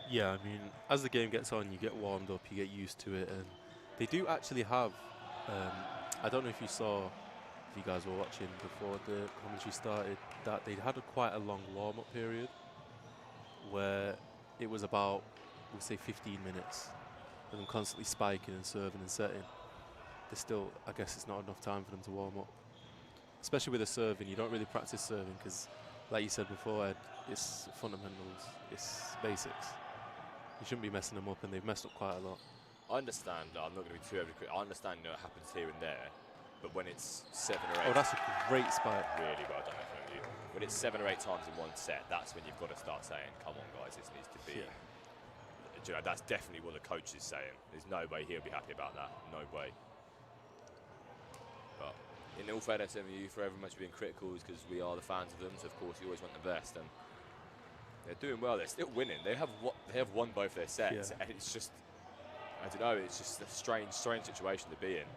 Yeah, I mean, as the game gets on, you get warmed up, you get used to it, and they do actually have. I don't know if you saw, if you guys were watching before the commentary started, that they had quite a long warm-up period where it was about, we'll say, 15 minutes of them constantly spiking and serving and setting. There's still, I guess, it's not enough time for them to warm up, especially with a serving. You don't really practice serving because, like you said before, Ed, it's fundamentals, it's basics. You shouldn't be messing them up, and they've messed up quite a lot. I understand, I'm not going to be too overly critical. I understand, you know, it happens here and there, but when it's 7 or 8... Oh, that's a great spike. Really well done from you. When it's 7 or 8 times in one set, that's when you've got to start saying, come on, guys, this needs to be... Yeah. You know, that's definitely what the coach is saying. There's no way he'll be happy about that. No way. But in all fairness, MU, for everyone much being critical is because we are the fans of them, so of course you always want the best. And they're doing well. They're still winning. They have won both their sets, and it's just, I don't know. It's just a strange situation to be in.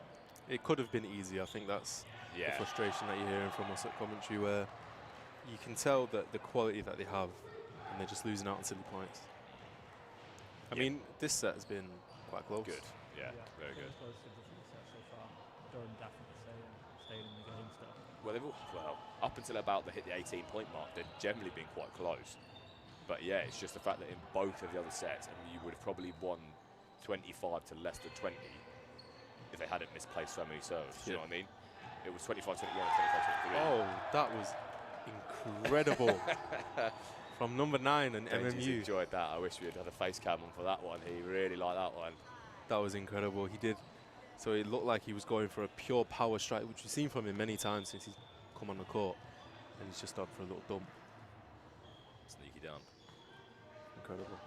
It could have been easy. I think that's the frustration that you're hearing from us at commentary, where you can tell that the quality that they have, and they're just losing out on silly points. I mean, this set has been quite close. Good. Yeah, very good. Close to the set so far. Durham definitely staying in the game still. Well, up until about they hit the 18-point mark, they've generally been quite close. But yeah, it's just the fact that in both of the other sets, I mean, you would have probably won 25 to less than 20 if they hadn't misplaced so many serves. Do you know what I mean? It was 25-21 and 25-23. Oh, that was incredible. From number 9 and MMU. Enjoyed that. I wish we had a face cam on for that one. He really liked that one. That was incredible. He did. So it looked like he was going for a pure power strike, which we've seen from him many times since he's come on the court. And he's just up for a little dump. Sneaky dump. Incredible.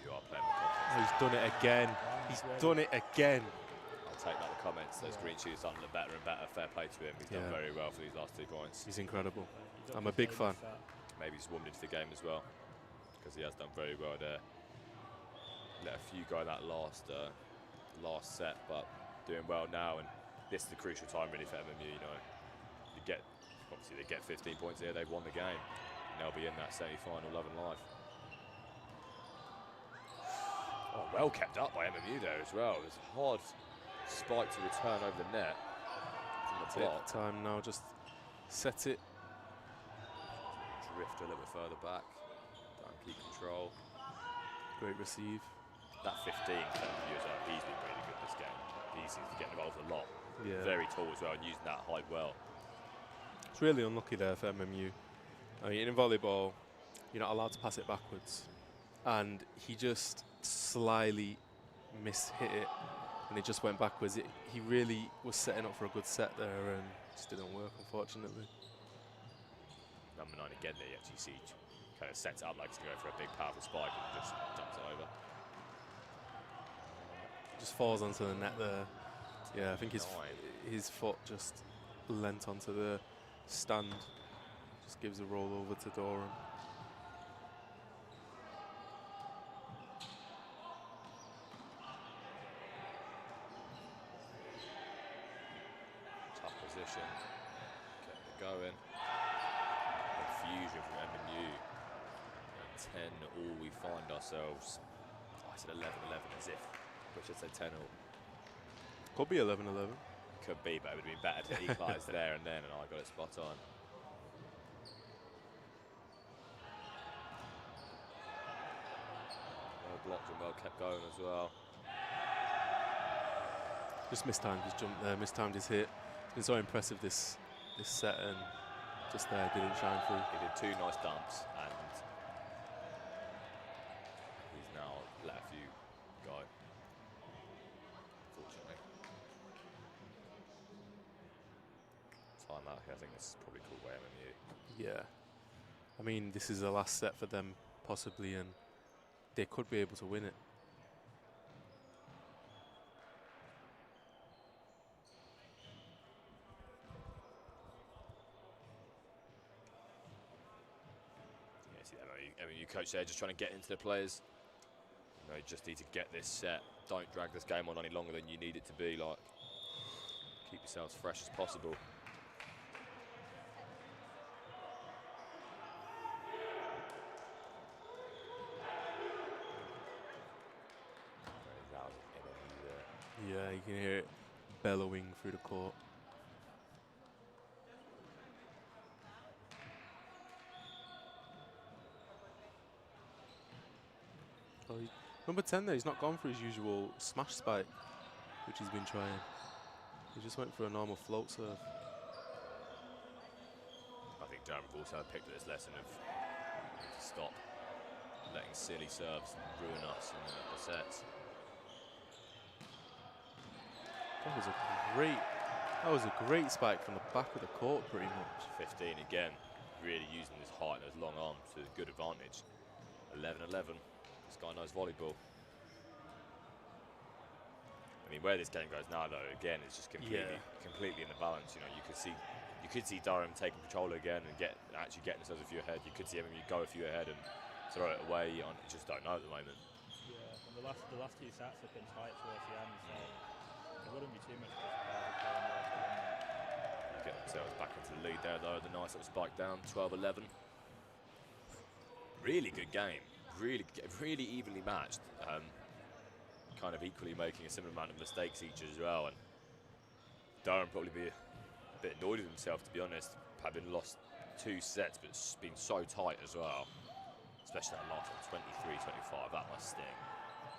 You are playing with confidence. Oh, he's done it again. He's done it again. I'll take that comments, those Yeah. green shoots starting to look better and better. Fair play to him. He's done Yeah. very well for these last 2 points. He's incredible. He's I'm a big fan. Maybe he's warmed into the game as well, because he has done very well there. Let a few go in that last set, but doing well now. And this is the crucial time really for MMU. You know, obviously they get 15 points here. They've won the game. And they'll be in that semi-final, love and life. Oh, well kept up by MMU there as well. It was a hard spike to return over the net from the block. Time now, just set it. Drift a little bit further back. Don't keep control. Great receive. That 15 for MMU as well. He's been really good this game. He seems to get involved a lot. Yeah. Very tall as well, and using that height well. It's really unlucky there for MMU. I mean, in volleyball, you're not allowed to pass it backwards. And he just slyly mishit it, and it just went backwards. He really was setting up for a good set there, and just didn't work, unfortunately. Number 9 again there, you actually see kind of sets it up like he's going to go for a big, powerful spike and just jumps it over. Just falls onto the net there. Yeah, I think his foot just leant onto the stand. Just gives a roll over to Durham. Tough position. Kept it going. Confusion from MMU. And 10 all, we find ourselves. Oh, I said 11-11 as if. I should say 10 all. Could be 11-11. Could be, but it would have been better to equalise there and then, and I got it spot on. Well blocked and well kept going as well. Just mistimed his jump there, mistimed his hit. It's been so impressive this set, and just there didn't shine through. He did 2 nice dumps, and he's now let a few go. Fortunately. Time out here, I think this is probably called by MMU. Yeah. I mean, this is the last set for them, possibly, and they could be able to win it. Yeah, see that MMU coach there just trying to get into the players. You know, you just need to get this set. Don't drag this game on any longer than you need it to be. Like, keep yourselves fresh as possible. Yeah, you can hear it bellowing through the court. Oh, number 10 there, he's not gone for his usual smash spike, which he's been trying. He just went for a normal float serve. I think Durham have also picked up this lesson of to stop letting silly serves ruin us in the sets. That was a great spike from the back of the court, pretty much. 15 again, really using his height and his long arms to good advantage. 11-11. This guy knows volleyball. I mean, where this game goes now, though, again, it's just completely in the balance. You know, you could see Durham taking control again and actually getting themselves a few ahead. You could see MMU go a few ahead and throw it away. You just don't know at the moment. Yeah, and the last 2 sets have been tight towards the end, so it wouldn't be too much. Get themselves back into the lead there, though. The nice little spike down, 12-11. Really good game. Really evenly matched. Kind of equally making a similar amount of mistakes each as well. And Durham probably be a bit annoyed with himself, to be honest, having lost 2 sets, but it's been so tight as well. Especially that last one, 23-25, that must sting.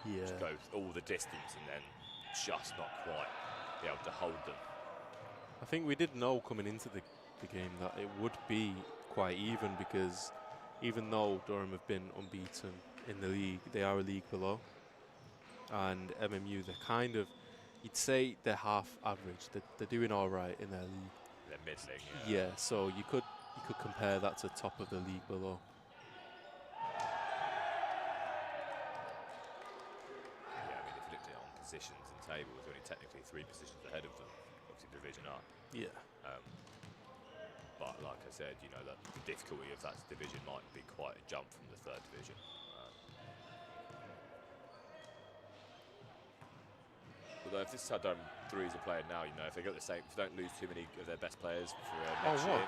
Yeah. Just go all the distance and then just not quite be able to hold them. I think we did know coming into the game that it would be quite even, because even though Durham have been unbeaten in the league, they are a league below. And MMU, they're kind of, you'd say they're half average. They're doing all right in their league. They're middling, yeah. So you could compare that to top of the league below. Yeah, I mean, if you looked at it on positions in table is only technically 3 positions ahead of them, obviously division up. Yeah. But like I said, you know, that the difficulty of that division might be quite a jump from the 3rd division. Although if this is how Durham 3s are playing now, you know, if they get the same, if they don't lose too many of their best players for next year.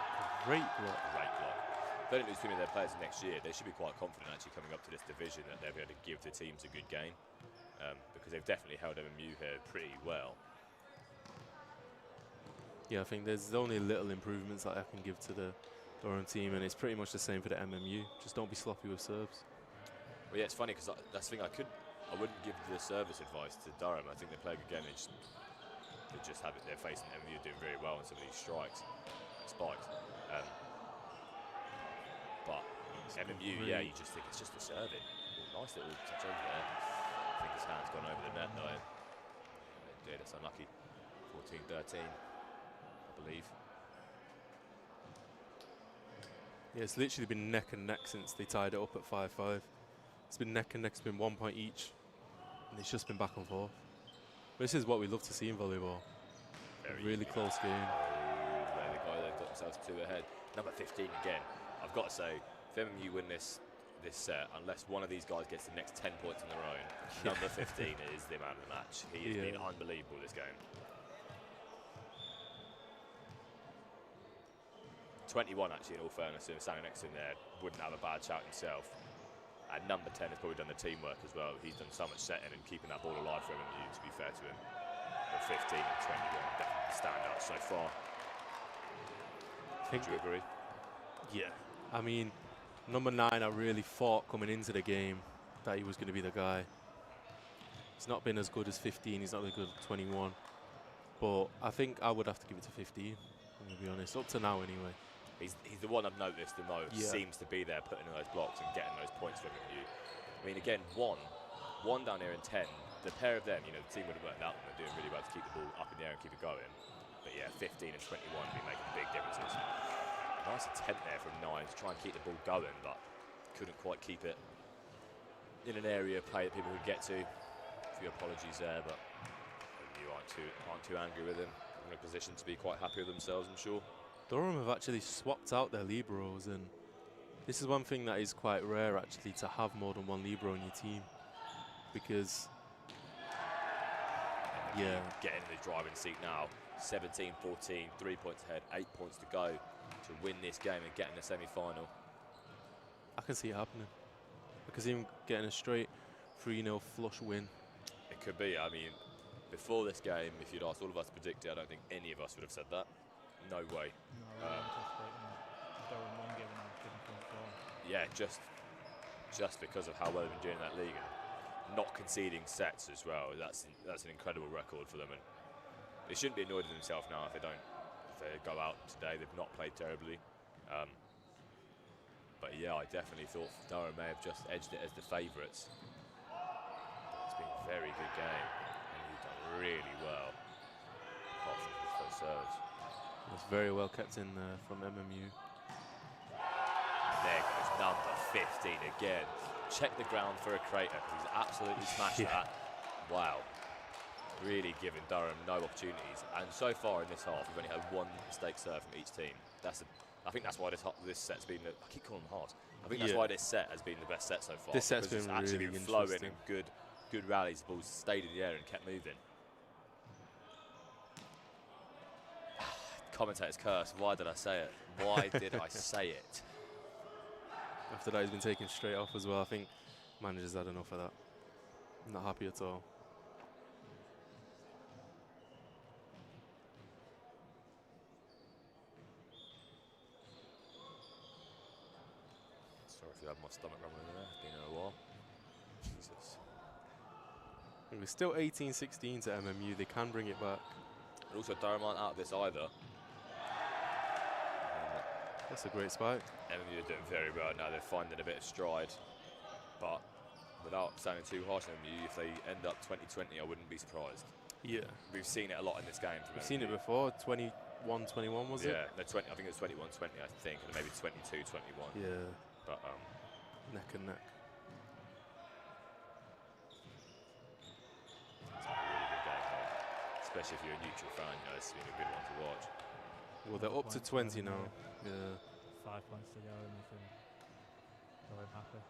Great block. Great block. If they don't lose too many of their players next year, they should be quite confident actually coming up to this division that they'll be able to give the teams a good game. Because they've definitely held MMU here pretty well. Yeah, I think there's only little improvements that I can give to the Durham team, and it's pretty much the same for the MMU. Just don't be sloppy with serves. Well, yeah, it's funny because that's the thing I wouldn't give the service advice to Durham. I think they play a good game. They just have it. They're facing MMU doing very well on some of these spikes. But MMU, yeah, you just think it's just a serving. Nice little touch over there. I think his hand's gone over the net though. Yeah, that's unlucky. 14-13. I believe. Yeah, it's literally been neck and neck since they tied it up at 5-5. It's been neck and neck, it's been 1 point each, and it's just been back and forth. This is what we love to see in volleyball. A really close game. Oh, there they go, they've got themselves 2 ahead. Number 15 again. I've got to say, if MMU win this set, unless one of these guys gets the next 10 points in their own, number 15 is the man of the match. He has been unbelievable this game. 21 actually, in all fairness, him standing next to him there, wouldn't have a bad shout himself. And number 10 has probably done the teamwork as well. He's done so much setting and keeping that ball alive for MMU, to be fair to him. But 15 and 21 definitely stand out so far. Would you agree? Yeah. I mean, number 9, I really thought coming into the game that he was going to be the guy. He's not been as good as 15, he's not as good as 21. But I think I would have to give it to 15, I'm going to be honest, up to now anyway. He's the one I've noticed the most. Yeah. Seems to be there, putting in those blocks and getting those points from you. I mean, again, one down here and 10. The pair of them, you know, the team would have worked out and they're doing really well to keep the ball up in the air and keep it going. But yeah, 15 and 21 would be making big differences. Nice attempt there from 9 to try and keep the ball going, but couldn't quite keep it in an area of play that people could get to. A few apologies there, but you aren't too angry with him. In a position to be quite happy with themselves, I'm sure. Durham have actually swapped out their liberos, and this is one thing that is quite rare actually, to have more than one libero in your team, because getting the driving seat now. 17-14, 3 points ahead, 8 points to go to win this game and get in the semi-final. I can see it happening. I can see him getting a straight 3-0 flush win. It could be. I mean, before this game, if you'd asked all of us to predict it, I don't think any of us would have said that. No way. No, I'm anticipating Durham 1 giving them 7.4. Yeah, just because of how well they've been doing in that league, and not conceding sets as well. That's an incredible record for them, and they shouldn't be annoyed with themselves now if they go out today. They've not played terribly. But yeah, I definitely thought Durham may have just edged it as the favourites. It's been a very good game, and you've done really well, apart from his first serves. That's very well kept in there from MMU. There goes number 15 again. Check the ground for a crater, because he's absolutely smashed that. Wow. Really giving Durham no opportunities. And so far in this half, we've only had 1 mistake serve from each team. I think that's why this set's been, I keep calling them hard. I think that's why this set has been the best set so far. This set's been it's actually really been flowing interesting. and good rallies. The ball's stayed in the air and kept moving. Commentator's curse. Why did I say it? Why did I say it? After that, he's been taken straight off as well. I think manager's had enough of that. I'm not happy at all. Sorry if you had my stomach rumbling there. It's been a while. Jesus. And we're still 18-16 to MMU. They can bring it back. And also Durham aren't out of this either. That's a great spike. MMU are doing very well now. They're finding a bit of stride. But without sounding too harsh on MMU, if they end up 20-20, I wouldn't be surprised. Yeah. We've seen it a lot in this game. We've seen it before. 21-21 was it? Yeah, no, 20. I think it was 21-20. I think, and maybe 22-21. Yeah. But neck and neck. it's a really good game. especially if you're a neutral fan. You know, it's been a good one to watch. Well, they're up to 20 now. Yeah. 5 points to go, and we can go home happy.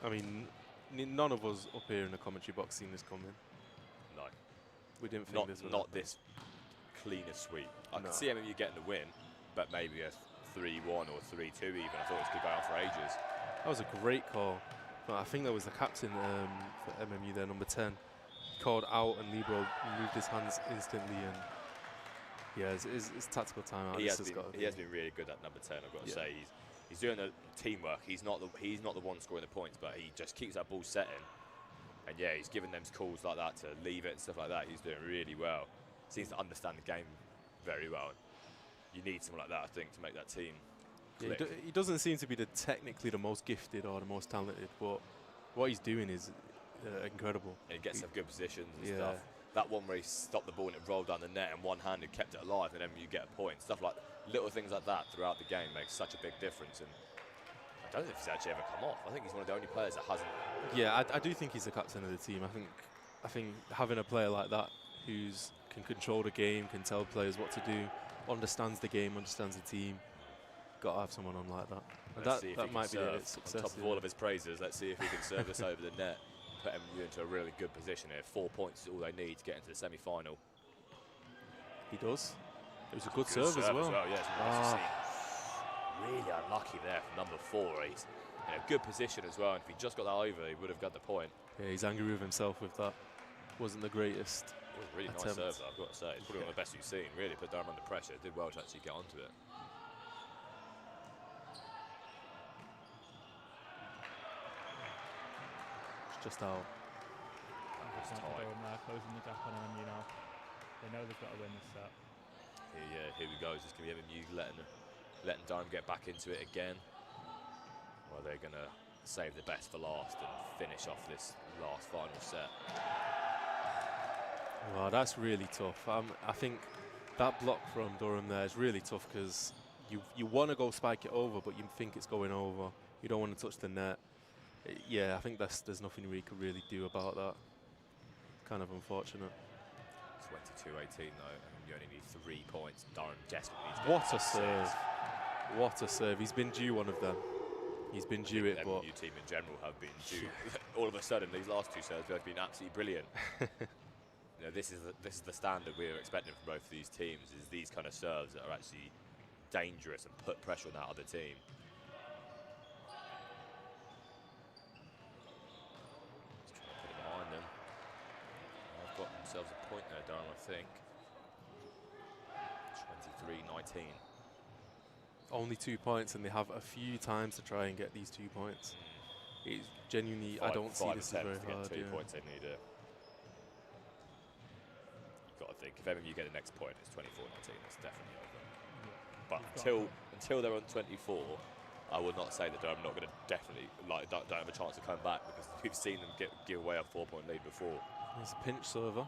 I mean, none of us up here in the commentary box seen this coming. No, We didn't think this would not happen. this clean a sweep. I No. can see MMU getting the win, but maybe a 3-1 or 3-2 even. I thought this could go on for ages. That was a great call. But I think that was the captain for MMU there, number 10. He called out and Libro moved his hands instantly, and yeah, it's tactical timeout. He has been really good at number 10. I've got to say, he's doing the teamwork. He's not the one scoring the points, but he just keeps that ball setting. And yeah, he's giving them calls like that to leave it and stuff like that. He's doing really well. Seems to understand the game very well. You need someone like that, I think, to make that team click. Yeah, he doesn't seem to be technically the most gifted or the most talented, but what he's doing is incredible. And he gets some good positions and Yeah. stuff. That one where he stopped the ball and it rolled down the net and one-handed kept it alive, and then you get a point. Stuff like little things like that throughout the game makes such a big difference. And I don't think he's actually ever come off. I think he's one of the only players that hasn't. Yeah, I do think he's the captain of the team. I think having a player like that who's can control the game, can tell players what to do, understands the game, understands the team. Got to have someone on like that. And Let's see if he that can might be serve its success. on top of all of his praises. Let's see if he can serve this over the net, put MU into a really good position here. 4 points is all they need to get into the semi-final. He does. It was a good serve as well. Yeah, it's nice to see. Really unlucky there from number 4. He's in a good position as well. And if he just got that over, he would have got the point. Yeah, he's angry with himself with that. Wasn't the greatest. It was a really nice attempt. serve, though, I've got to say. It's probably one of the best you've seen. Really put Durham under pressure. Did well to actually get onto it. It's just out. It's Can't tight. go in there, closing the gap on MMU now. They know they've got to win this set. Here we go. It's just going to be MMU letting Durham get back into it again. Well, they're going to save the best for last and finish off this last final set. Wow, that's really tough. I think that block from Durham there is really tough because you want to go spike it over, but you think it's going over. You don't want to touch the net. Yeah, I think there's nothing we could really do about that. Kind of unfortunate. 22-18 though, and you only need 3 points. Durham desperately needs to What get a serve! What a serve! He's been due one of them. He's been due it, the but MU team in general have been due. All of a sudden, these last 2 serves have been absolutely brilliant. You know, this is the standard we are expecting from both of these teams. Is these kind of serves that are actually dangerous and put pressure on that other team. Just trying to put it behind them. They've got themselves a point there, Durham, I think. 23-19. only 2 points, and they have a few times to try and get these 2 points. It's genuinely, I don't see this as very hard. To get 2 points, they need it. You've got to think, if MMU get the next point, it's 24-19, it's definitely over. But until they're on 24, I would not say that Durham not going to definitely, don't have a chance to come back, because we've seen them give away a 4-point lead before. There's a pinch server.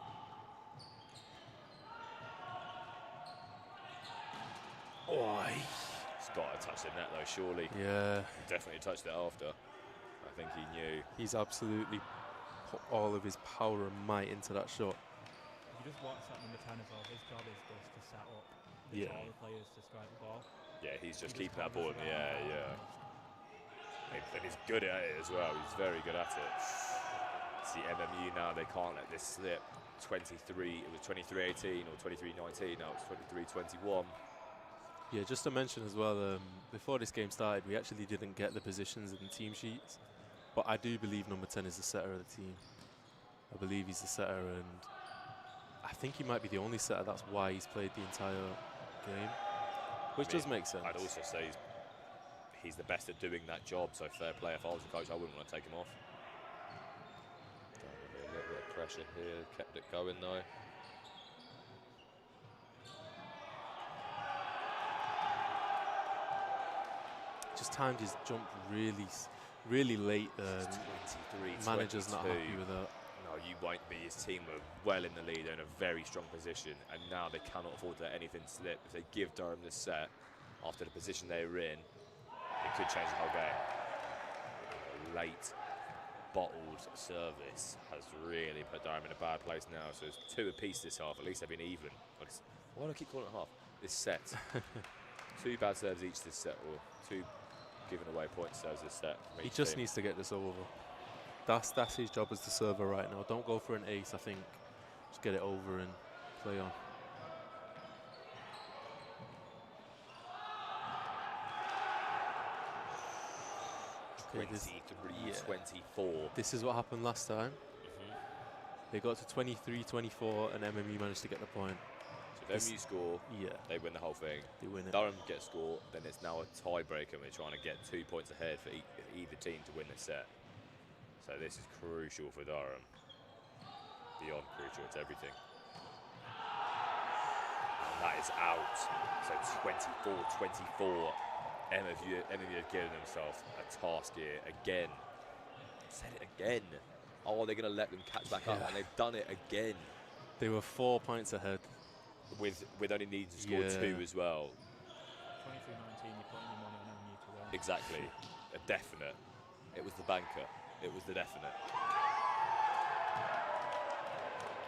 Oi. He's got to touch the net though, surely. Yeah. He definitely touched it after. I think he knew. He's absolutely put all of his power and might into that shot. If you just watch that number 10 as well, his job is just to set up all the players to strike the ball. Yeah, he's just keeping that ball in the air, yeah. And he's good at it as well, he's very good at it. See MMU now, they can't let this slip. 23, it was 23-18 or 23-19, now it's 23-21. Yeah, just to mention as well, before this game started, we actually didn't get the positions in the team sheets, but I do believe number 10 is the setter of the team. I believe he's the setter, and I think he might be the only setter. That's why he's played the entire game, which does make sense. I'd also say he's the best at doing that job, so fair play. If I was a coach, I wouldn't want to take him off. A little bit of pressure here, kept it going though. Just timed his jump really late. 23, Manager's not 22. happy with that. No, you won't be. His team were well in the lead. They're in a very strong position, and now they cannot afford to let anything slip. If they give Durham this set, after the position they were in, it could change the whole game. Late bottled service has really put Durham in a bad place now. So it's 2 apiece this half. At least they've been even. Why do I keep calling it half? This set. 2 bad serves each this set, or 2 giving away point serves this set. He just needs to get this over. That's his job as the server right now. Don't go for an ace, I think. Just get it over and play on. Okay, 23-24. This is what happened last time. They got to 23-24 and MMU managed to get the point. So if MMU score, they win the whole thing. They win it. Durham get score, then it's now a tiebreaker and we're trying to get 2 points ahead for either team to win the set. So this is crucial for Durham. Beyond crucial, it's everything. And that is out. So 24-24. MMU have given themselves a task here again. Said it again. Oh, they're going to let them catch back up, and they've done it again. They were 4 points ahead. With only needing to score 2 as well. 23-19, you're putting your money on MMU to win. Exactly. A definite. It was the banker. It was the definite.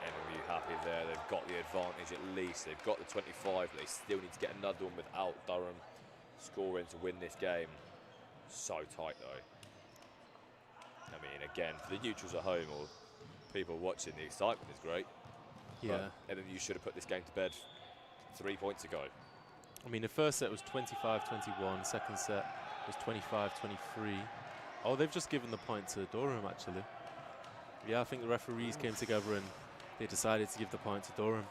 MMU happy there. They've got the advantage at least. They've got the 25, but they still need to get another one without Durham scoring to win this game. So tight though. I mean, again, for the neutrals at home or people watching, the excitement is great. Yeah. But MMU should have put this game to bed 3 points ago. I mean, the first set was 25-21. Second set was 25-23. Oh, they've just given the point to Durham, actually. Yeah, I think the referees came together and they decided to give the point to Durham.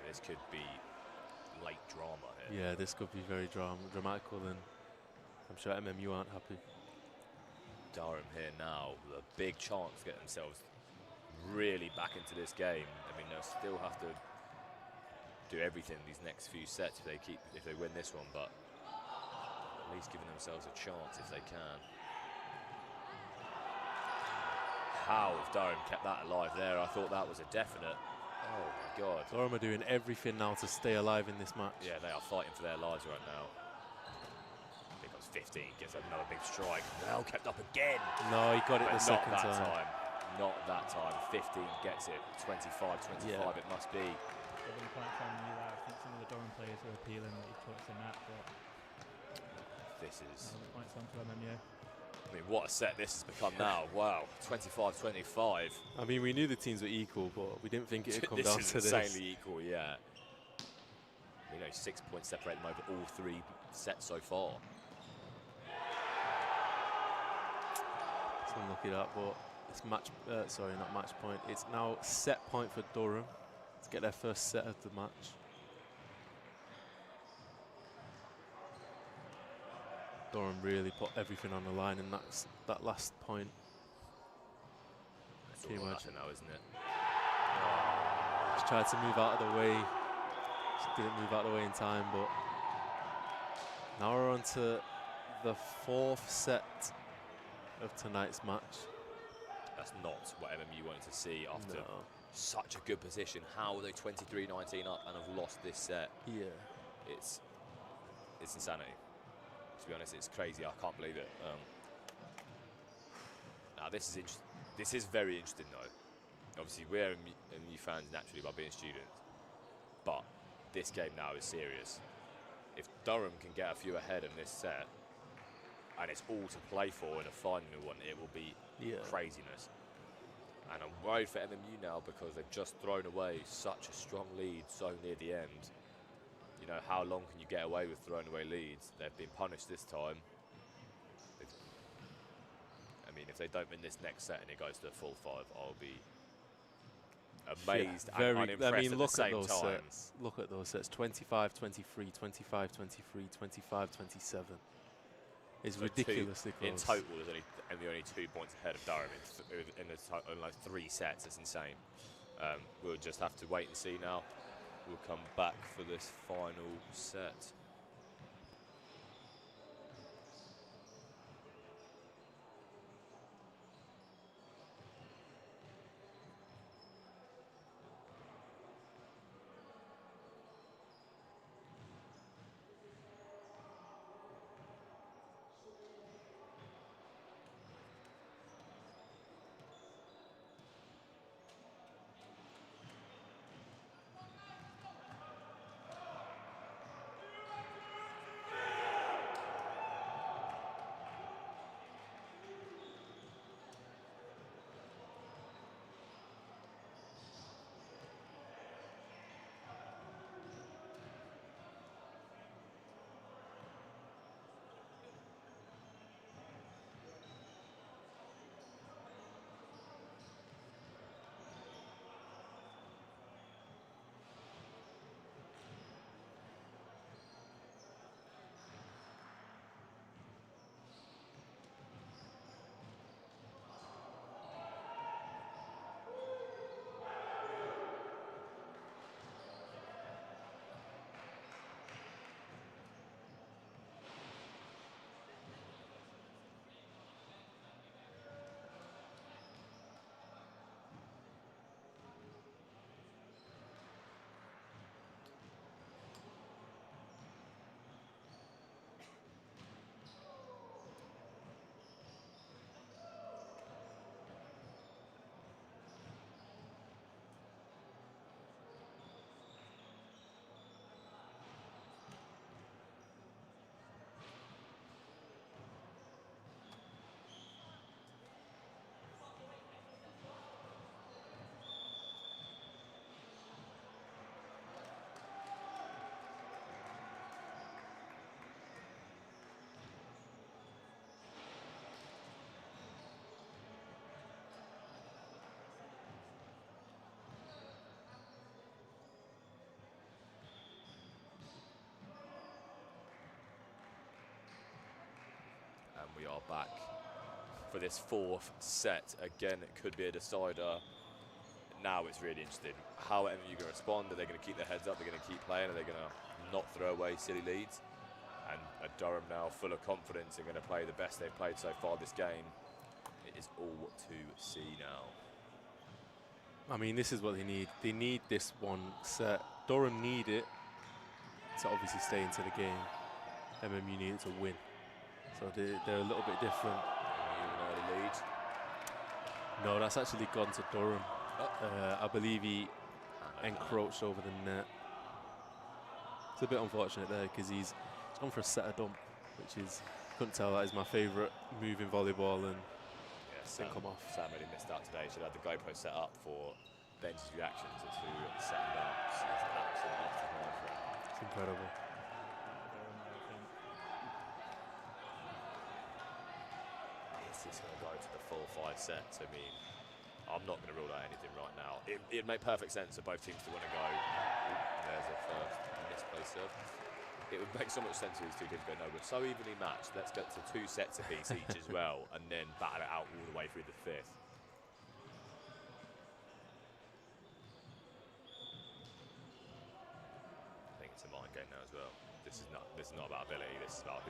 This could be late drama here. Yeah, this could be very dramatical, and I'm sure MMU aren't happy. Durham here now with a big chance to get themselves really back into this game. I mean, they'll still have to do everything these next few sets if they win this one, but at least giving themselves a chance if they can. How have Durham kept that alive there? I thought that was a definite. Oh my God. Durham are doing everything now to stay alive in this match. Yeah, they are fighting for their lives right now. Here comes 15, gets another big strike. Now kept up again. No, he got it the second time. time. Not that time. 15 gets it. 25-25 it must be. Giving the point from you there. I think some of the Durham players are appealing that he touched the net, but this is... the points on to MMU. I mean, what a set this has become now. Wow, 25-25. I mean, we knew the teams were equal, but we didn't think it would come down to this. This is insanely equal, yeah. You know, 6 points separate them over all 3 sets so far. It's unlucky that, but it's sorry, not match point. It's now set point for Durham to get their first set of the match. Durham really put everything on the line in that last point. That's all imagine now, isn't it? Just tried to move out of the way. Just didn't move out of the way in time, but now we're on to the 4th set of tonight's match. That's not what MMU wanted to see after such a good position. How are they 23-19 up and have lost this set? Yeah. It's insanity. To be honest, it's crazy. I can't believe it. Now this is very interesting though. Obviously we're MU fans naturally by being students, but this game now is serious. If Durham can get a few ahead in this set, and it's all to play for in a final one, it will be craziness. And I'm worried for MMU now because they've just thrown away such a strong lead so near the end. You know, how long can you get away with throwing away leads? They've been punished this time. I mean, if they don't win this next set and it goes to a full 5, I'll be amazed and unimpressed I mean, look at the same at those time. sets. Look at those sets. 25-23, 25-23, 25-27. It's So ridiculously close. In total, there's only 2 points ahead of Durham in like 3 sets. It's insane. We'll just have to wait and see now. We'll come back for this final set. we are back for this fourth set. Again, it could be a decider. Now it's really interesting. How are MMU going to respond? Are they going to keep their heads up? They're going to keep playing? Are they going to not throw away silly leads? And Durham now full of confidence and going to play the best they've played so far this game. It is all to see now. I mean, this is what they need. They need this one set. Durham need it to obviously stay into the game. MMU need it to win. So they're a little bit different. MMU in early lead. No, that's actually gone to Durham. I believe he encroached over the net. It's a bit unfortunate there because he's gone for a setter dump, which is, couldn't tell, that is my favourite move in volleyball, and didn't come off. Sam really missed out today. Should have the GoPro set up for Ben's reactions to set and dumps. It's absolutely lost his mind for it. It's incredible. Is this going to go to the full 5 sets? I mean, I'm not going to rule out anything right now. It'd make perfect sense for both teams to want to go. There's a first misplaced serve. It would make so much sense for these two teams to go, no, we're so evenly matched, let's get to 2 sets apiece each as well, and then battle it out all the way through the 5th. I think it's a mind game now as well. This is not about ability, this is about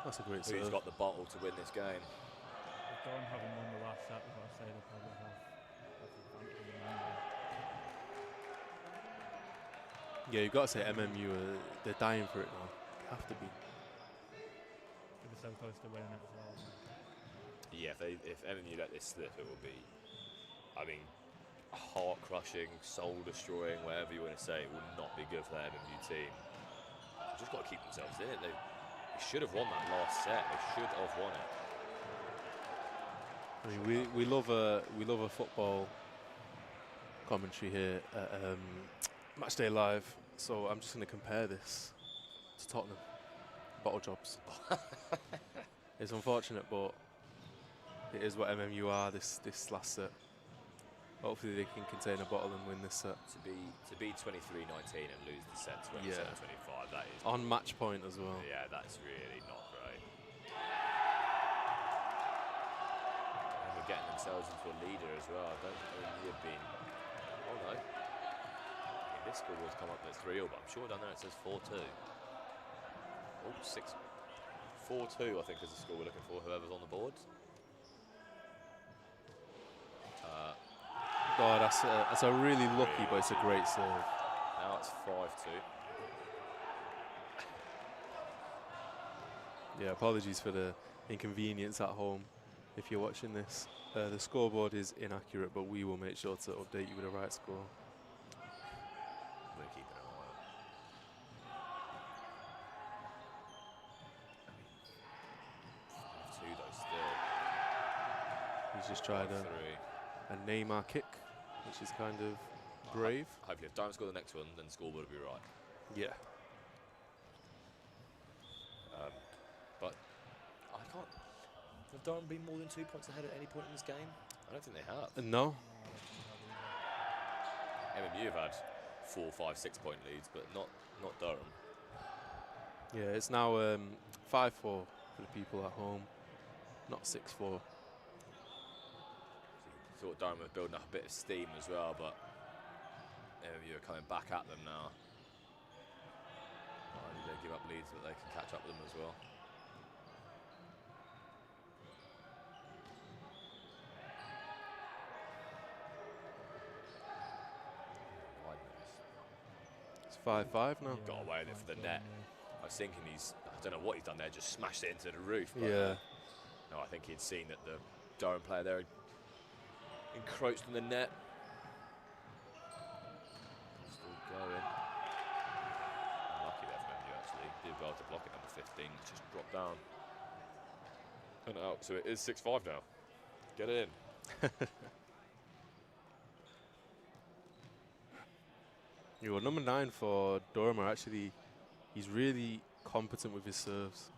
That's a great who's serve. got the bottle to win this game. With Durham having won the last set, we've got to say they probably have the advantage in the end there. Yeah, you've got to say MMU, they're dying for it now. Have to be. They were so close to winning it as well. Yeah, if MMU let this slip, it will be, I mean, heart-crushing, soul-destroying, whatever you want to say. It will not be good for the MMU team. They've just got to keep themselves in it. They should have won that last set. They should have won it. I mean, we love a football commentary here at Matchday Live, so I'm just going to compare this to Tottenham bottle jobs. It's unfortunate, but it is what MMU are this last set. Hopefully they can contain a bottle and win this set. To be 23-19 and lose the set 27-25, that is on match point as well. Yeah, that's really not great. And we're getting themselves into a leader as well. I don't think MMU have been. Oh no. This score has come up as 3-0, but I'm sure down there it says 4-2. Oh, 4-2, I think, is the score we're looking for, whoever's on the board. Oh, that's a really lucky, but it's a great serve. Now it's 5-2. Yeah, apologies for the inconvenience at home if you're watching this. The scoreboard is inaccurate, but we will make sure to update you with the right score. We're keeping an eye on. 5-2 though still. He's just tried a Neymar kick, which is kind of brave. Hopefully if Durham score the next one, then the scoreboard will be right. Yeah. But I can't. Have Durham been more than 2 points ahead at any point in this game? I don't think they have. No. MMU have had 4, 5, 6 point leads, but not Durham. Yeah, it's now 5-4 for the people at home, not 6-4. Thought Durham was building up a bit of steam as well, but MMU are coming back at them now. They give up leads, but they can catch up with them as well. It's 5-5 now. Got away with it for the net. I was thinking I don't know what he's done there, just smashed it into the roof. But Yeah. No, I think he'd seen that the Durham player there had encroached on the net. Still going. Unlucky there for MU actually. Did well to block it, number 15. Just dropped down. And out. So it is 6-5 now. Get it in. Your number 9 for Durham are actually, he's really competent with his serves.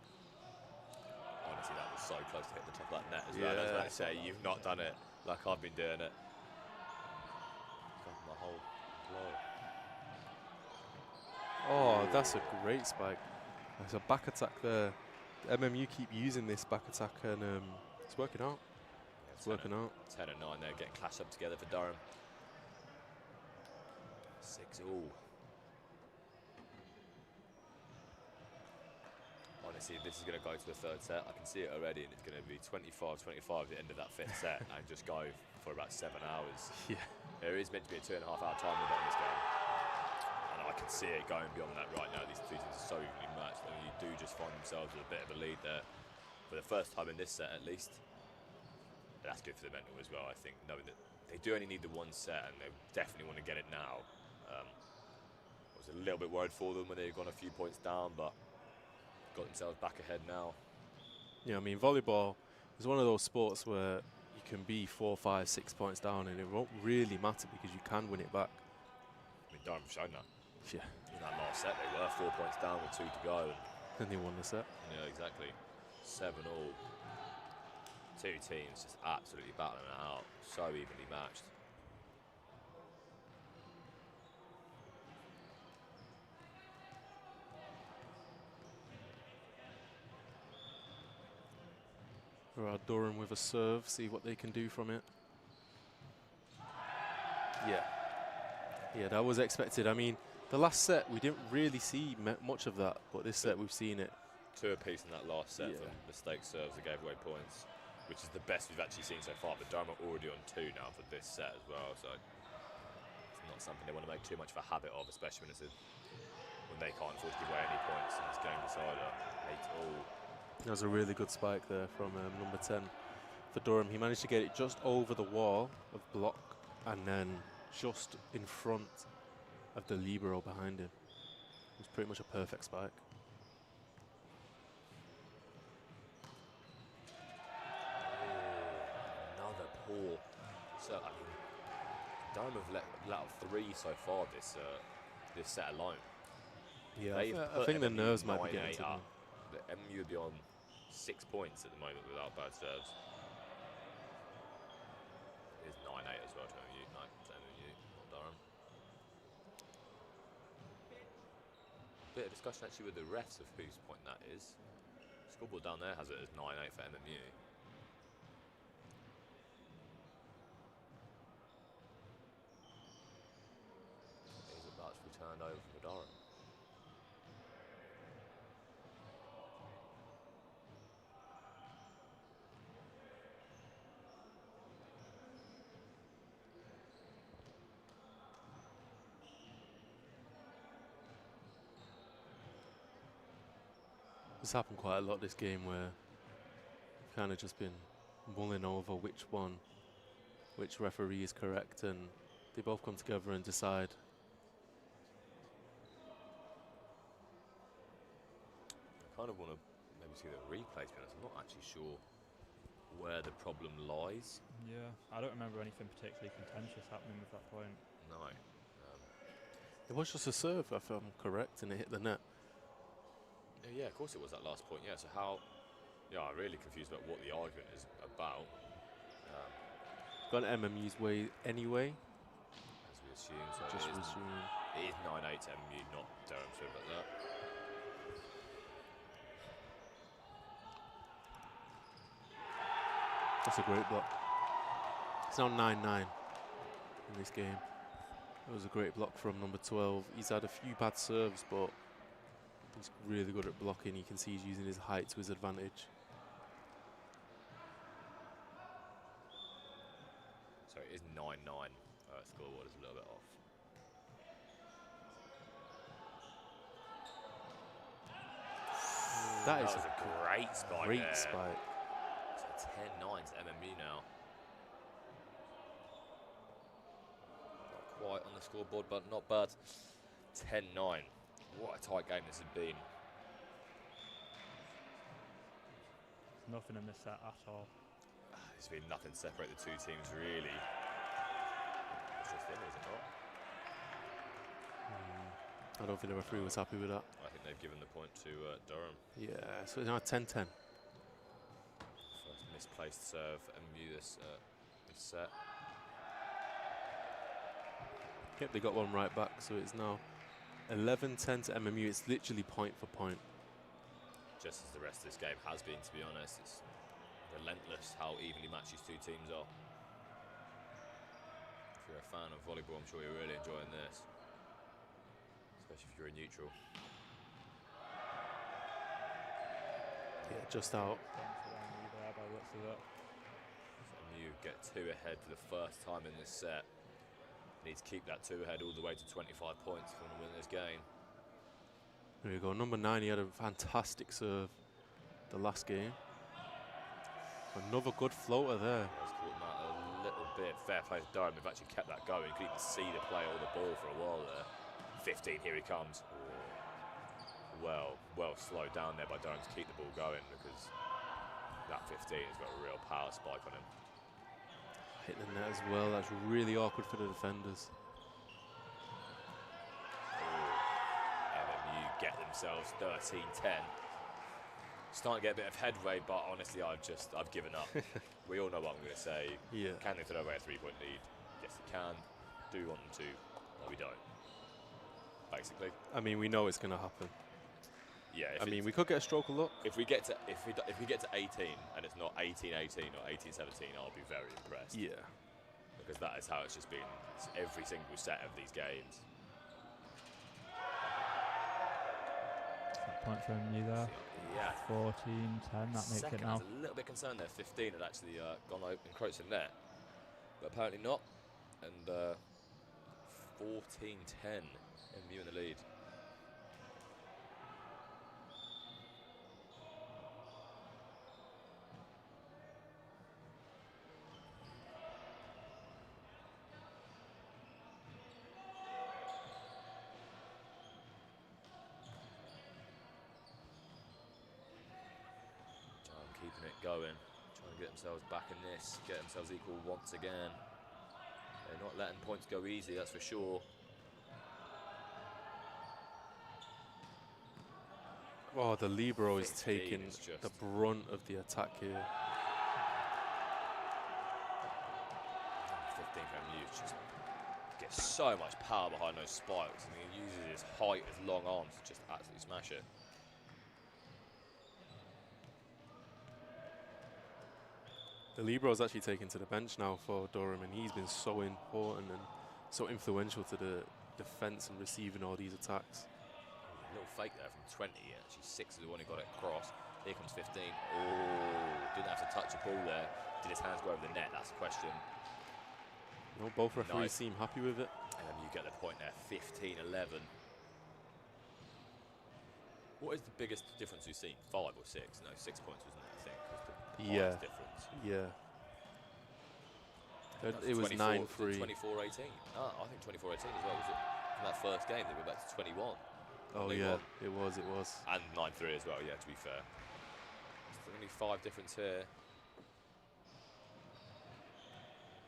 Honestly, that was so close to hitting the top of that net as well. Yeah. I was about to say, you've not done it like I've been doing it. Got my whole blow. Oh, that's a great spike. There's a back attack there. MMU keep using this back attack, and it's working out. Yeah, It's working out. 10 and 9 there, getting clashed up together for Durham. 6-all. Honestly, this is going to go to the third set. I can see it already, and it's going to be 25-25 at the end of that fifth set, and just go for about 7 hours. Yeah. There is meant to be a 2.5 hour time limit on this game, and I can see it going beyond that right now. These two teams are so evenly matched, and you do just find themselves with a bit of a lead there for the first time in this set, at least. But that's good for the mental as well, I think, knowing that they do only need the one set, and they definitely want to get it now. I was a little bit worried for them when they'd gone a few points down, but got themselves back ahead now. Yeah, I mean, volleyball is one of those sports where you can be 4, 5, 6 points down, and it won't really matter because you can win it back. I mean, Durham have shown that. Yeah. In that last set, they were 4 points down with 2 to go. And Then they won the set. yeah, exactly. 7-all. Two teams just absolutely battling it out. So evenly matched. Right, Durham with a serve, see what they can do from it. Yeah. Yeah, that was expected. I mean, the last set, we didn't really see much of that, but this set, we've seen it. 2 apiece in that last set Yeah. from mistake serves that gave away points, which is the best we've actually seen so far. But Durham are already on 2 now for this set as well, so it's not something they want to make too much of a habit of, especially when they can't afford to give away any points in this game decider. 8-all. That was a really good spike there from number 10 for Durham. He managed to get it just over the wall of block and then just in front of the libero behind him. It was pretty much a perfect spike. Another poor. So, I mean, Durham have let out 3 so far this set alone. Yeah, They've I put think the MMU nerves might be getting 9-8 to them. up. The MMU would be on 6 points at the moment without bad serves. It is 9-8 as well to MMU, not Durham. Bit of discussion actually with the refs of whose point that is. Scoreboard down there has it as 9-8 for MMU. Is it about to be turned over for Durham? It's happened quite a lot this game where kind of just been mulling over which referee is correct, and they both come together and decide. I kind of want to maybe see the replay, to be honest. I'm not actually sure where the problem lies. Yeah, I don't remember anything particularly contentious happening with that point. No. It was just a serve, if I'm correct, and it hit the net. Yeah, of course it was that last point. Yeah, so how... Yeah, I'm really confused about what the argument is about. Gone MMU's way anyway. As we assume. So Just it is, resume. it is 9-8 to MMU, not Durham, sorry about that. That's a great block. It's now 9-9 in this game. It was a great block from number 12. He's had a few bad serves, but he's really good at blocking. You can see he's using his height to his advantage. So it is 9-9. Scoreboard is a little bit off. That is was a great spike great there. spike. So 10-9 to MMU now. Not quite on the scoreboard, but not bad. 10-9. What a tight game this has been. There's nothing in this set at all. There's been nothing to separate the two teams, really. It's just in, is it not? I don't think the referee was happy with that. I think they've given the point to Durham. Yeah, so it's now 10-10. First misplaced serve for MMU this set. Yep, they got one right back, so it's now 11-10 to MMU. It's literally point for point. just as the rest of this game has been, to be honest. It's relentless how evenly matched these two teams are. If you're a fan of volleyball, I'm sure you're really enjoying this, especially if you're a neutral. Yeah, just out. There by the looks of it. You get 2 ahead for the first time in this set. Need to keep that 2 ahead all the way to 25 points if you want to win this game. There you go. Number 9, he had a fantastic serve the last game. Another good floater there. Let's caught him out a little bit. Fair play to Durham. They've actually kept that going. You could even see the play or the ball for a while there. 15, here he comes. Well slowed down there by Durham to keep the ball going, because that 15 has got a real power spike on him. Hitting the net as well. That's really awkward for the defenders. MMU get themselves 13-10. Starting to get a bit of headway, but honestly, I've given up. We all know what I'm going to say. Yeah. Can they throw away a 3-point lead? Yes, they can. Do we want them to? No, we don't. Basically. I mean, we know it's going to happen. Yeah. I mean, we could get a stroke of luck. If we get to 18 and it's not 18-18 or 18-17, I'll be very impressed. Yeah. Because that is how it's just been every single set of these games. Point from you there. Yeah. 14-10. That makes it Second, now. I was a little bit concerned there. 15 had actually gone open, encroached the net, but apparently not. And 14-10, MU in the lead. Keeping it going, trying to get themselves back in this, get themselves equal once again. They're not letting points go easy, that's for sure. Oh, the libero is 15 taking is just the brunt of the attack here. 15 from MU just gets so much power behind those spikes, and he uses his height, his long arms to just absolutely smash it. The libero is actually taken to the bench now for Durham, and he's been so important and so influential to the defence and receiving all these attacks. A little fake there from 20, actually 6 is the one who got it across. Here comes 15. Oh, didn't have to touch the ball there. Did his hands go over the net? That's the question. No, both referees seem happy with it. And then you get the point there, 15-11. What is the biggest difference we've seen? 5 or 6? No, 6 points, wasn't it, I think? Was the highest difference. Yeah. It was 9-3. 24-18. Ah, I think 24-18 as well. Was it from that first game they went back to 21? Oh yeah, it was. And 9-3 as well, yeah, to be fair. There's only 5 difference here.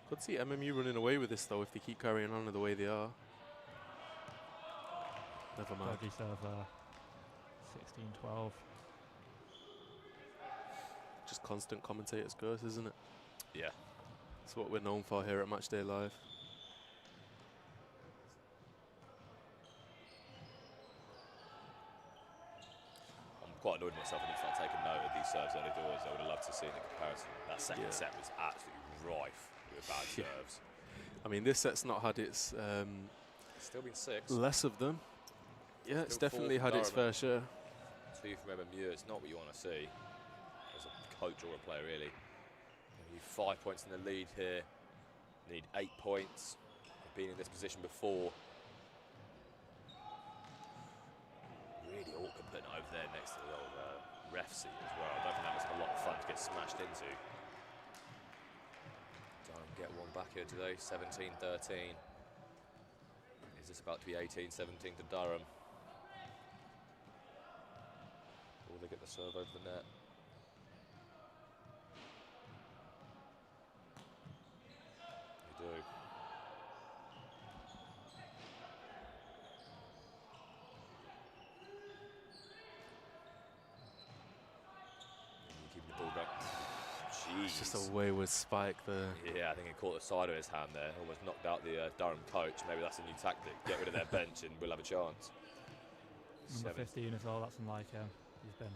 Could see MMU running away with this though if they keep carrying on the way they are. Never mind. Dodgy serve 16-12. Just constant commentators' curse, isn't it? Yeah. That's what we're known for here at Matchday Live. I'm quite annoyed with myself. I need to start taking note of these serves early doors. I would have loved to see in the comparison. That second set was absolutely rife with bad serves. I mean, this set's not had its... It's still been 6. Less of them. Yeah, it's Still definitely 4 had its Durham. fair share. 2 from MMU. It's not what you want to see as a coach or a player, really. You need 5 points in the lead here. Need 8 points. They've been in this position before. Really awkward putting it over there next to the old ref seat as well. I don't think that was a lot of fun to get smashed into. Durham get one back here today, 17-13. Is this about to be 18-17 to Durham? Or they get the serve over the net? They do. Keeping the ball going. Jeez. It's just a wayward spike there. Yeah, I think he caught the side of his hand there. Almost knocked out the Durham coach. Maybe that's a new tactic. Get rid of their bench and we'll have a chance. Number 15 as well, that's unlike him. He's been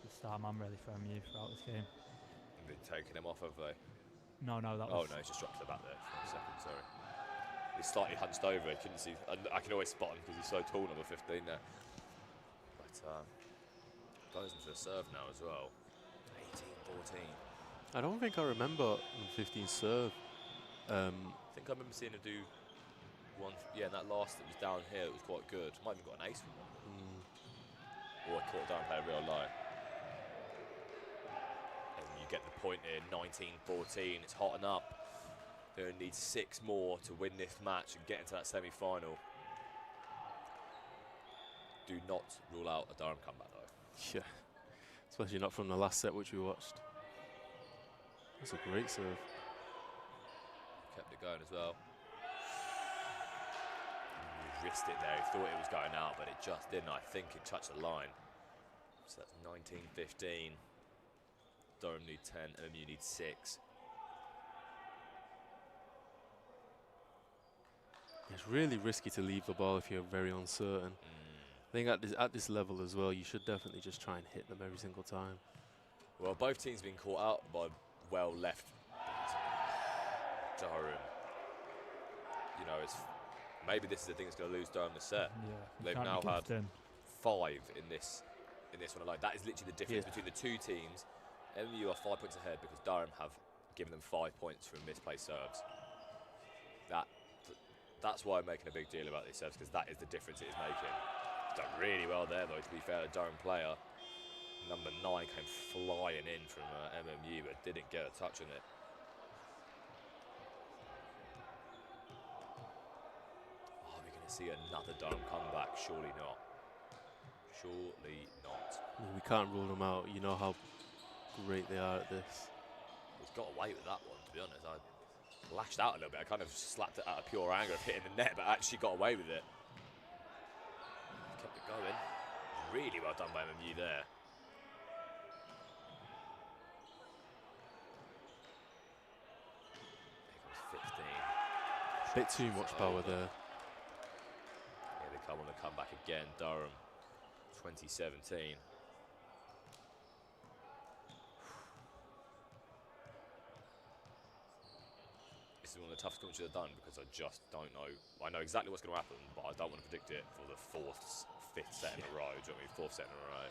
the star man really for MU throughout this game. They've taken him off, have they? No, that Oh was. no, he's just dropped to the back there for a second. Sorry. He's slightly hunched over. He couldn't see. I can always spot him because he's so tall, number 15 there. But goes into the serve now as well. 18-14. I don't think I remember 15 serve. I think I remember seeing him do one. Yeah, and that last that was down here, it was quite good. Might have even got an ace from one. Or I caught it down and played real low. And you get the point here, 19-14. It's hotting up. They only need 6 more to win this match and get into that semi-final. Do not rule out a Durham comeback though. Yeah, especially not from the last set which we watched. That's a great serve. Kept it going as well. He risked it there. He thought it was going out, but it just didn't. I think it touched the line. So that's 19-15. Durham need 10, and MU need 6. It's really risky to leave the ball if you're very uncertain. I think at this level as well, you should definitely just try and hit them every single time. Well, both teams been caught out by well left. Durham. You know, it's maybe this is the thing that's going to lose Durham the set. Yeah, They've now had 5 in this one alone. That is literally the difference between the two teams. MU are 5 points ahead because Durham have given them 5 points from misplaced serves. That's why I'm making a big deal about these serves, because that is the difference it is making. Done really well there though, to be fair, a Durham player. Number 9 came flying in from MMU but didn't get a touch on it. Are we going to see another Durham comeback? Surely not. Surely not. I mean, we can't rule them out. You know how great they are at this. He's got away with that one, to be honest. I lashed out a little bit. I kind of slapped it out of pure anger of hitting the net, but actually got away with it. Kept it going. Really well done by MMU there. Here comes 15. Bit too much power there. Here they come on the comeback again. Durham, 2017. This is one of the toughest matches I've done because I just don't know. I know exactly what's going to happen, but I don't want to predict it for the 4th, 5th set in a row. Do you know what I mean? 4th set in a row.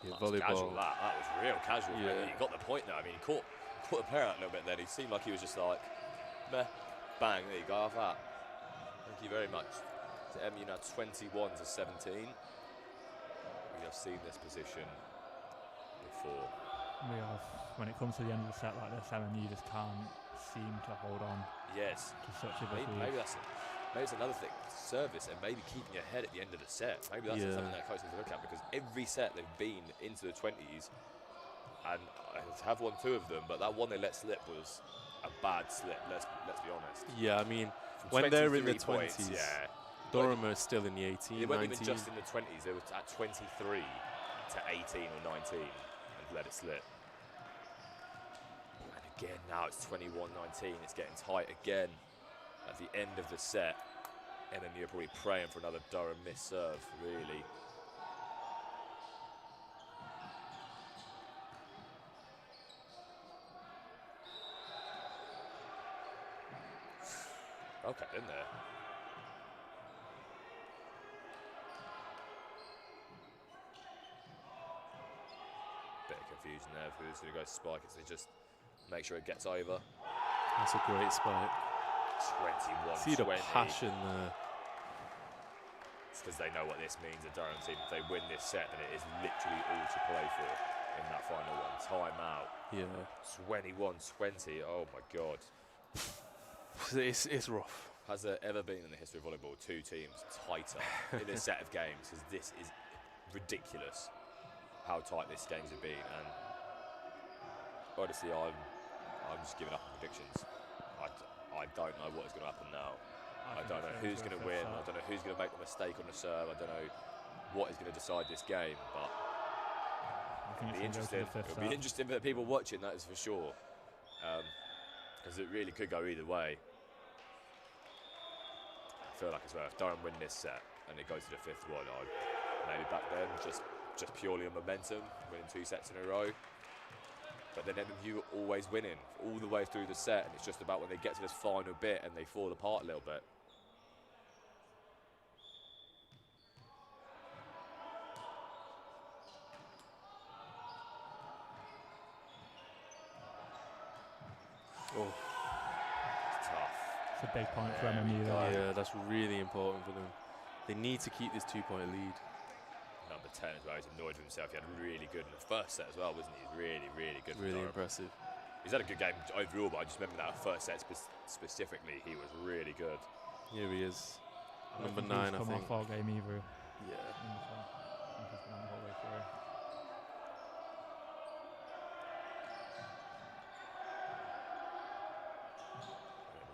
Yeah, That was volleyball. casual, that was real casual. Yeah. You got the point there. I mean, he caught the player out a little bit then. He seemed like he was just like, meh, bang, there you go, off that. Thank you very much. To MU now 21-17. We have seen this position before. We have. When it comes to the end of the set like this, MMU just can't seem to hold on Yes. to such a big lead. Maybe it's another thing. Service and maybe keeping your head at the end of the set. Maybe that's something that coach needs to look at, because every set they've been into the 20s, and I have won 2 of them, but that one they let slip was a bad slip. Let's be honest. Yeah, I mean, From when they're in the 23 points, 20s, yeah. Durham are still in the 18, They weren't 19. even just in the 20s. They were at 23 to 18 or 19 and let it slip. And again, now it's 21-19. It's getting tight again at the end of the set. MMU are probably praying for another Durham miss serve, really. Okay, in there. Bit of confusion there for who's going to go spike it, so they just make sure it gets over. That's a great spike. 21-20. See the passion there. It's because they know what this means, the Durham team. If they win this set, then it is literally all to play for in that final one. Time out. Yeah. 21-20. Oh my God. It's rough. Has there ever been in the history of volleyball 2 teams tighter in a set of games? Because this is ridiculous how tight this games have been. And honestly, I'm just giving up on predictions. I don't know what is going to happen now. I don't know who's going to win. I don't know who's going to make the mistake on the serve. I don't know what is going to decide this game. But it'll be interesting. It'll be interesting for the people watching, that is for sure. Because it really could go either way. I feel like as well, if Durham win this set and it goes to the 5th one, maybe back then, just purely on momentum, winning 2 sets in a row. But then MMU were always winning all the way through the set, and it's just about when they get to this final bit and they fall apart a little bit. Oh. It's tough. It's a big point for MMU there. Yeah, that's really important for them. They need to keep this 2-point lead. Number 10 as well, he's annoyed with himself. He had really good in the first set as well, wasn't he? Really, really good. Really impressive. He's had a good game overall, but I just remember that first set specifically, he was really good. Here he is. Number 9, I think. Come off all game either. Yeah. I think he's been on the whole way through.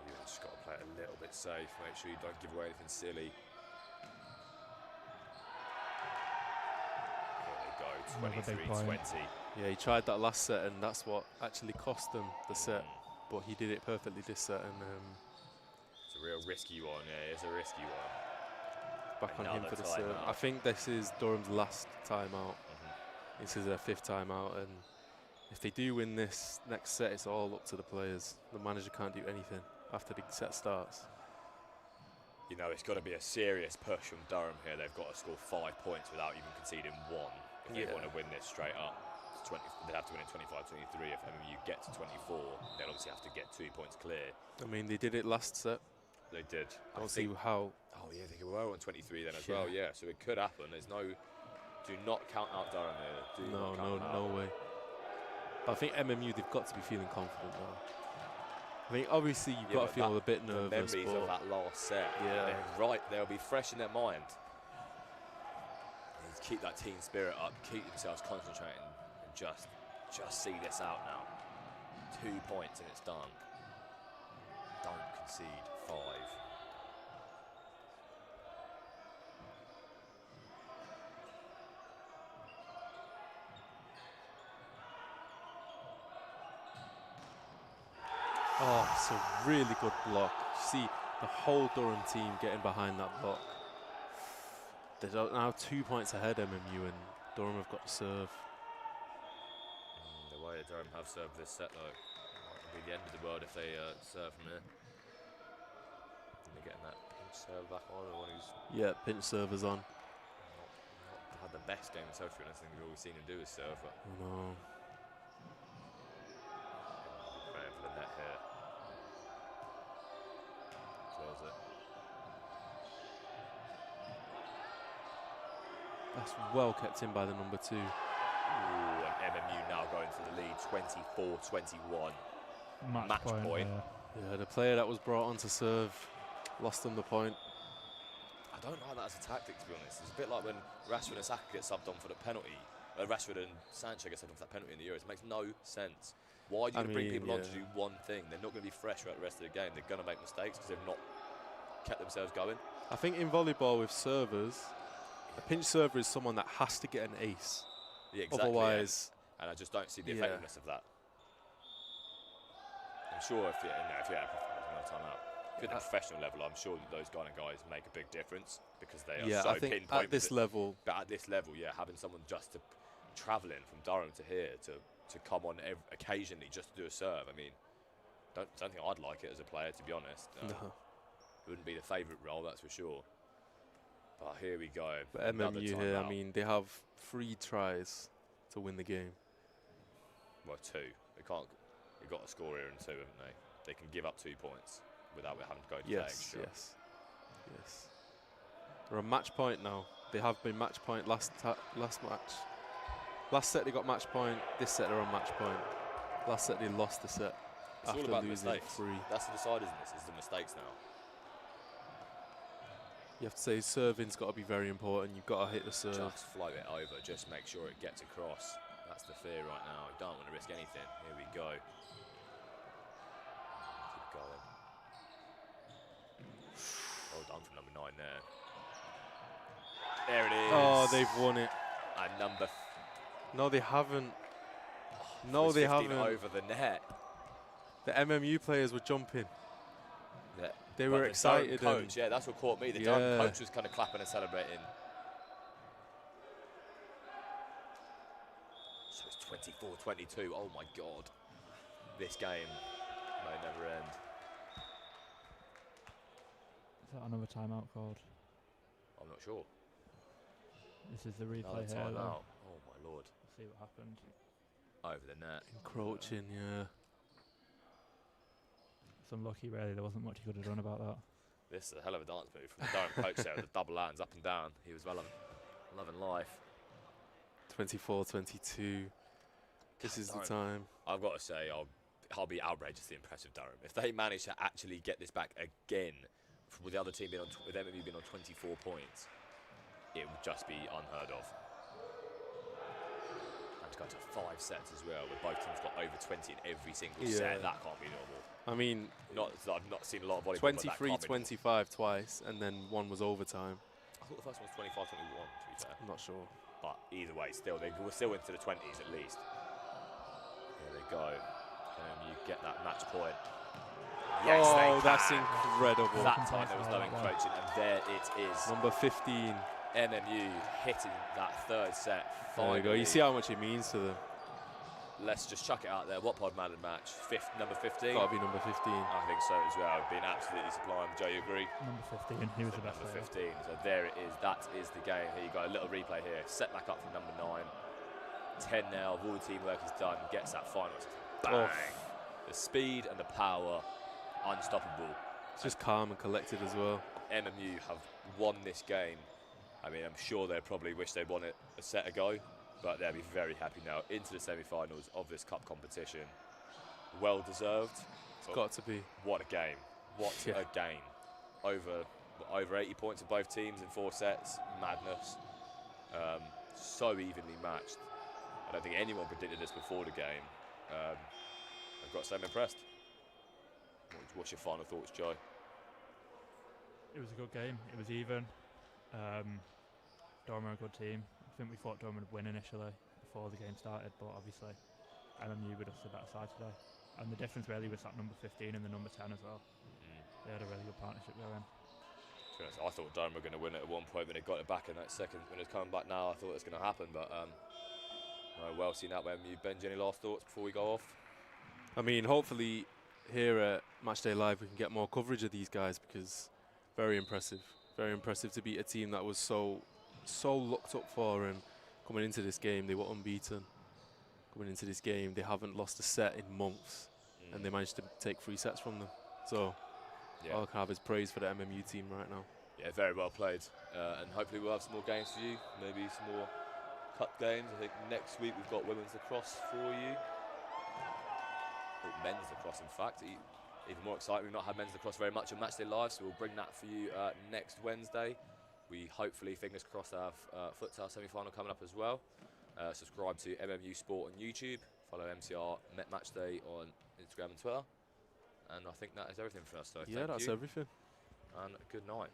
You've just got to play it a little bit safe. Make sure you don't give away anything silly. There they go, 23-20. Yeah, he tried that last set, and that's what actually cost them the set. But he did it perfectly this set, and it's a real risky one. Yeah, it's a risky one. Back on him for the serve. I think this is Durham's last time out. This is their 5th time out, and if they do win this next set, it's all up to the players. The manager can't do anything after the set starts. You know, it's got to be a serious push from Durham here. They've got to score 5 points without even conceding 1 if they want to win this straight up. They'd have to win in 25-23. If MMU get to 24, they'll obviously have to get 2 points clear. I mean, they did it last set. They did. I don't see how. Oh yeah, they were on 23 then as well. Yeah, so it could happen. There's no. Do not count out Durham here. No way. But I think MMU, they've got to be feeling confident now. I mean, obviously you've got to feel a bit nervous. The memories of that last set. Yeah. They'll be fresh in their mind. You need to keep that team spirit up. Keep themselves concentrating. Just see this out now. 2 points and it's done. Don't concede 5. Oh, it's a really good block. You see the whole Durham team getting behind that block. They're now 2 points ahead, MMU, and Durham have got to serve. The way that Durham have served this set, though, might be the end of the world if they serve from here. And they're getting that pinch serve back on. The one who's pinch servers on. not had the best game himself, to be honest. I think we've always seen him do is serve. But No. praying for the net here. Close it. That's well kept in by the number 2. Ooh, and MMU now going for the lead, 24-21. Match point. Yeah, the player that was brought on to serve lost them the point. I don't like that as a tactic, to be honest. It's a bit like when Rashford and Saka get subbed on for the penalty. Rashford and Sancho get subbed on for that penalty in the Euros. It makes no sense. Why do you bring people on to do one thing? They're not going to be fresh throughout the rest of the game. They're going to make mistakes because they've not kept themselves going. I think in volleyball with servers, a pinch server is someone that has to get an ace. Yeah, exactly. Otherwise, and I just don't see the effectiveness of that. I'm sure if you have another time out. At the professional level, I'm sure that those kind of guys make a big difference because they are so I think pinpoint. at this level. But at this level, yeah, having someone just to travelling from Durham to here to come on occasionally just to do a serve. I mean, don't think I'd like it as a player, to be honest. No. It wouldn't be the favourite role, that's for sure. But here we go. But MMU here, I mean, they have 3 tries to win the game. Well, 2. They've got to score here in 2, haven't they? They can give up 2 points without having to go to that extra. Yes. They're on match point now. They have been match point last match. Last set they got match point. This set they're on match point. Last set they lost the set It's after all about losing mistakes. 3. That's the deciders in this, is the mistakes now. You have to say serving's got to be very important. You've got to hit the serve. Just float it over. Just make sure it gets across. That's the fear right now. You don't want to risk anything. Here we go. Keep going. Well done from number 9 there. There it is. Oh, they've won it. And number... No, they haven't. Oh, No, they 15 haven't. over the net. The MMU players were jumping. Yeah. They But were the excited. Durham coach, yeah, that's what caught me. The Durham coach was kind of clapping and celebrating. 24-22. Oh my God. This game may never end. Is that another timeout called? I'm not sure. This is the replay Another here. Though. timeout. Oh my Lord. Let's see what happened. Over the net. Encroaching, yeah. It's unlucky, really. There wasn't much he could have done about that. This is a hell of a dance move from the Durham coach there with the double hands up and down. He was well loving life. 24-22. This is the time. I've got to say, I'll be outrageously impressed with Durham. If they manage to actually get this back again, with the other team being on, with MMU being on 24 points, it would just be unheard of. And to go to 5 sets as well, where both teams got over 20 in every single set, that can't be normal. I mean, I've not seen a lot of volleyball. 23-25 twice, and then one was overtime. I thought the first one was 25-21, to be fair. I'm not sure. But either way, still, they were still into the 20s at least. Here they go. And you get that match point. Yes, oh, that's incredible. That time there was no encroaching, and there it is. Number 15. MMU hitting that third set. There you go. You see how much it means to them. Let's just chuck it out there. What pod man of the match? Number 15? Gotta be number 15. I think so as well. Been absolutely sublime. Joe, you agree? Number 15. He was the best Number player. 15. So there it is. That is the game. Here you go. A little replay here. Set back up from number 9. 10 now. All the teamwork is done. Gets that final. Bang. The speed and the power, unstoppable. It's just calm and collected as well. MMU have won this game. I mean, I'm sure they probably wish they'd won it a set ago, but they'll be very happy now into the semi-finals of this cup competition. Well deserved. It's got to be. What a game! What a game! Over 80 points of both teams in 4 sets. Madness. So evenly matched. I don't think anyone predicted this before the game. I've got to say I'm impressed. What's your final thoughts, Joe? It was a good game. It was even. Durham are a good team. I think we thought Durham would win initially before the game started, but obviously MMU were just the better side today. And the difference really was that number 15 and the number 10 as well. They had a really good partnership going. I thought Durham were going to win it at one point, but they got it back in that second. When it's coming back now, I thought it was going to happen, but well seen out by MMU. Benji, any last thoughts before we go off? I mean, hopefully here at Matchday Live we can get more coverage of these guys, because very impressive to beat a team that was so looked up for, and coming into this game they were unbeaten. Coming into this game they haven't lost a set in months, and they managed to take 3 sets from them. So all I can have is praise for the MMU team right now. Yeah, very well played, and hopefully we'll have some more games for you, maybe some more cup games. I think next week we've got women's lacrosse for you. Men's lacrosse, in fact. Even more exciting. We've not had men's lacrosse very much on Matchday Live, so we'll bring that for you next Wednesday. We hopefully, fingers crossed, have futsal semi-final coming up as well. Subscribe to MMU Sport on YouTube. Follow MCR Matchday on Instagram and Twitter. And I think that is everything for us. So yeah, that's everything. And good night.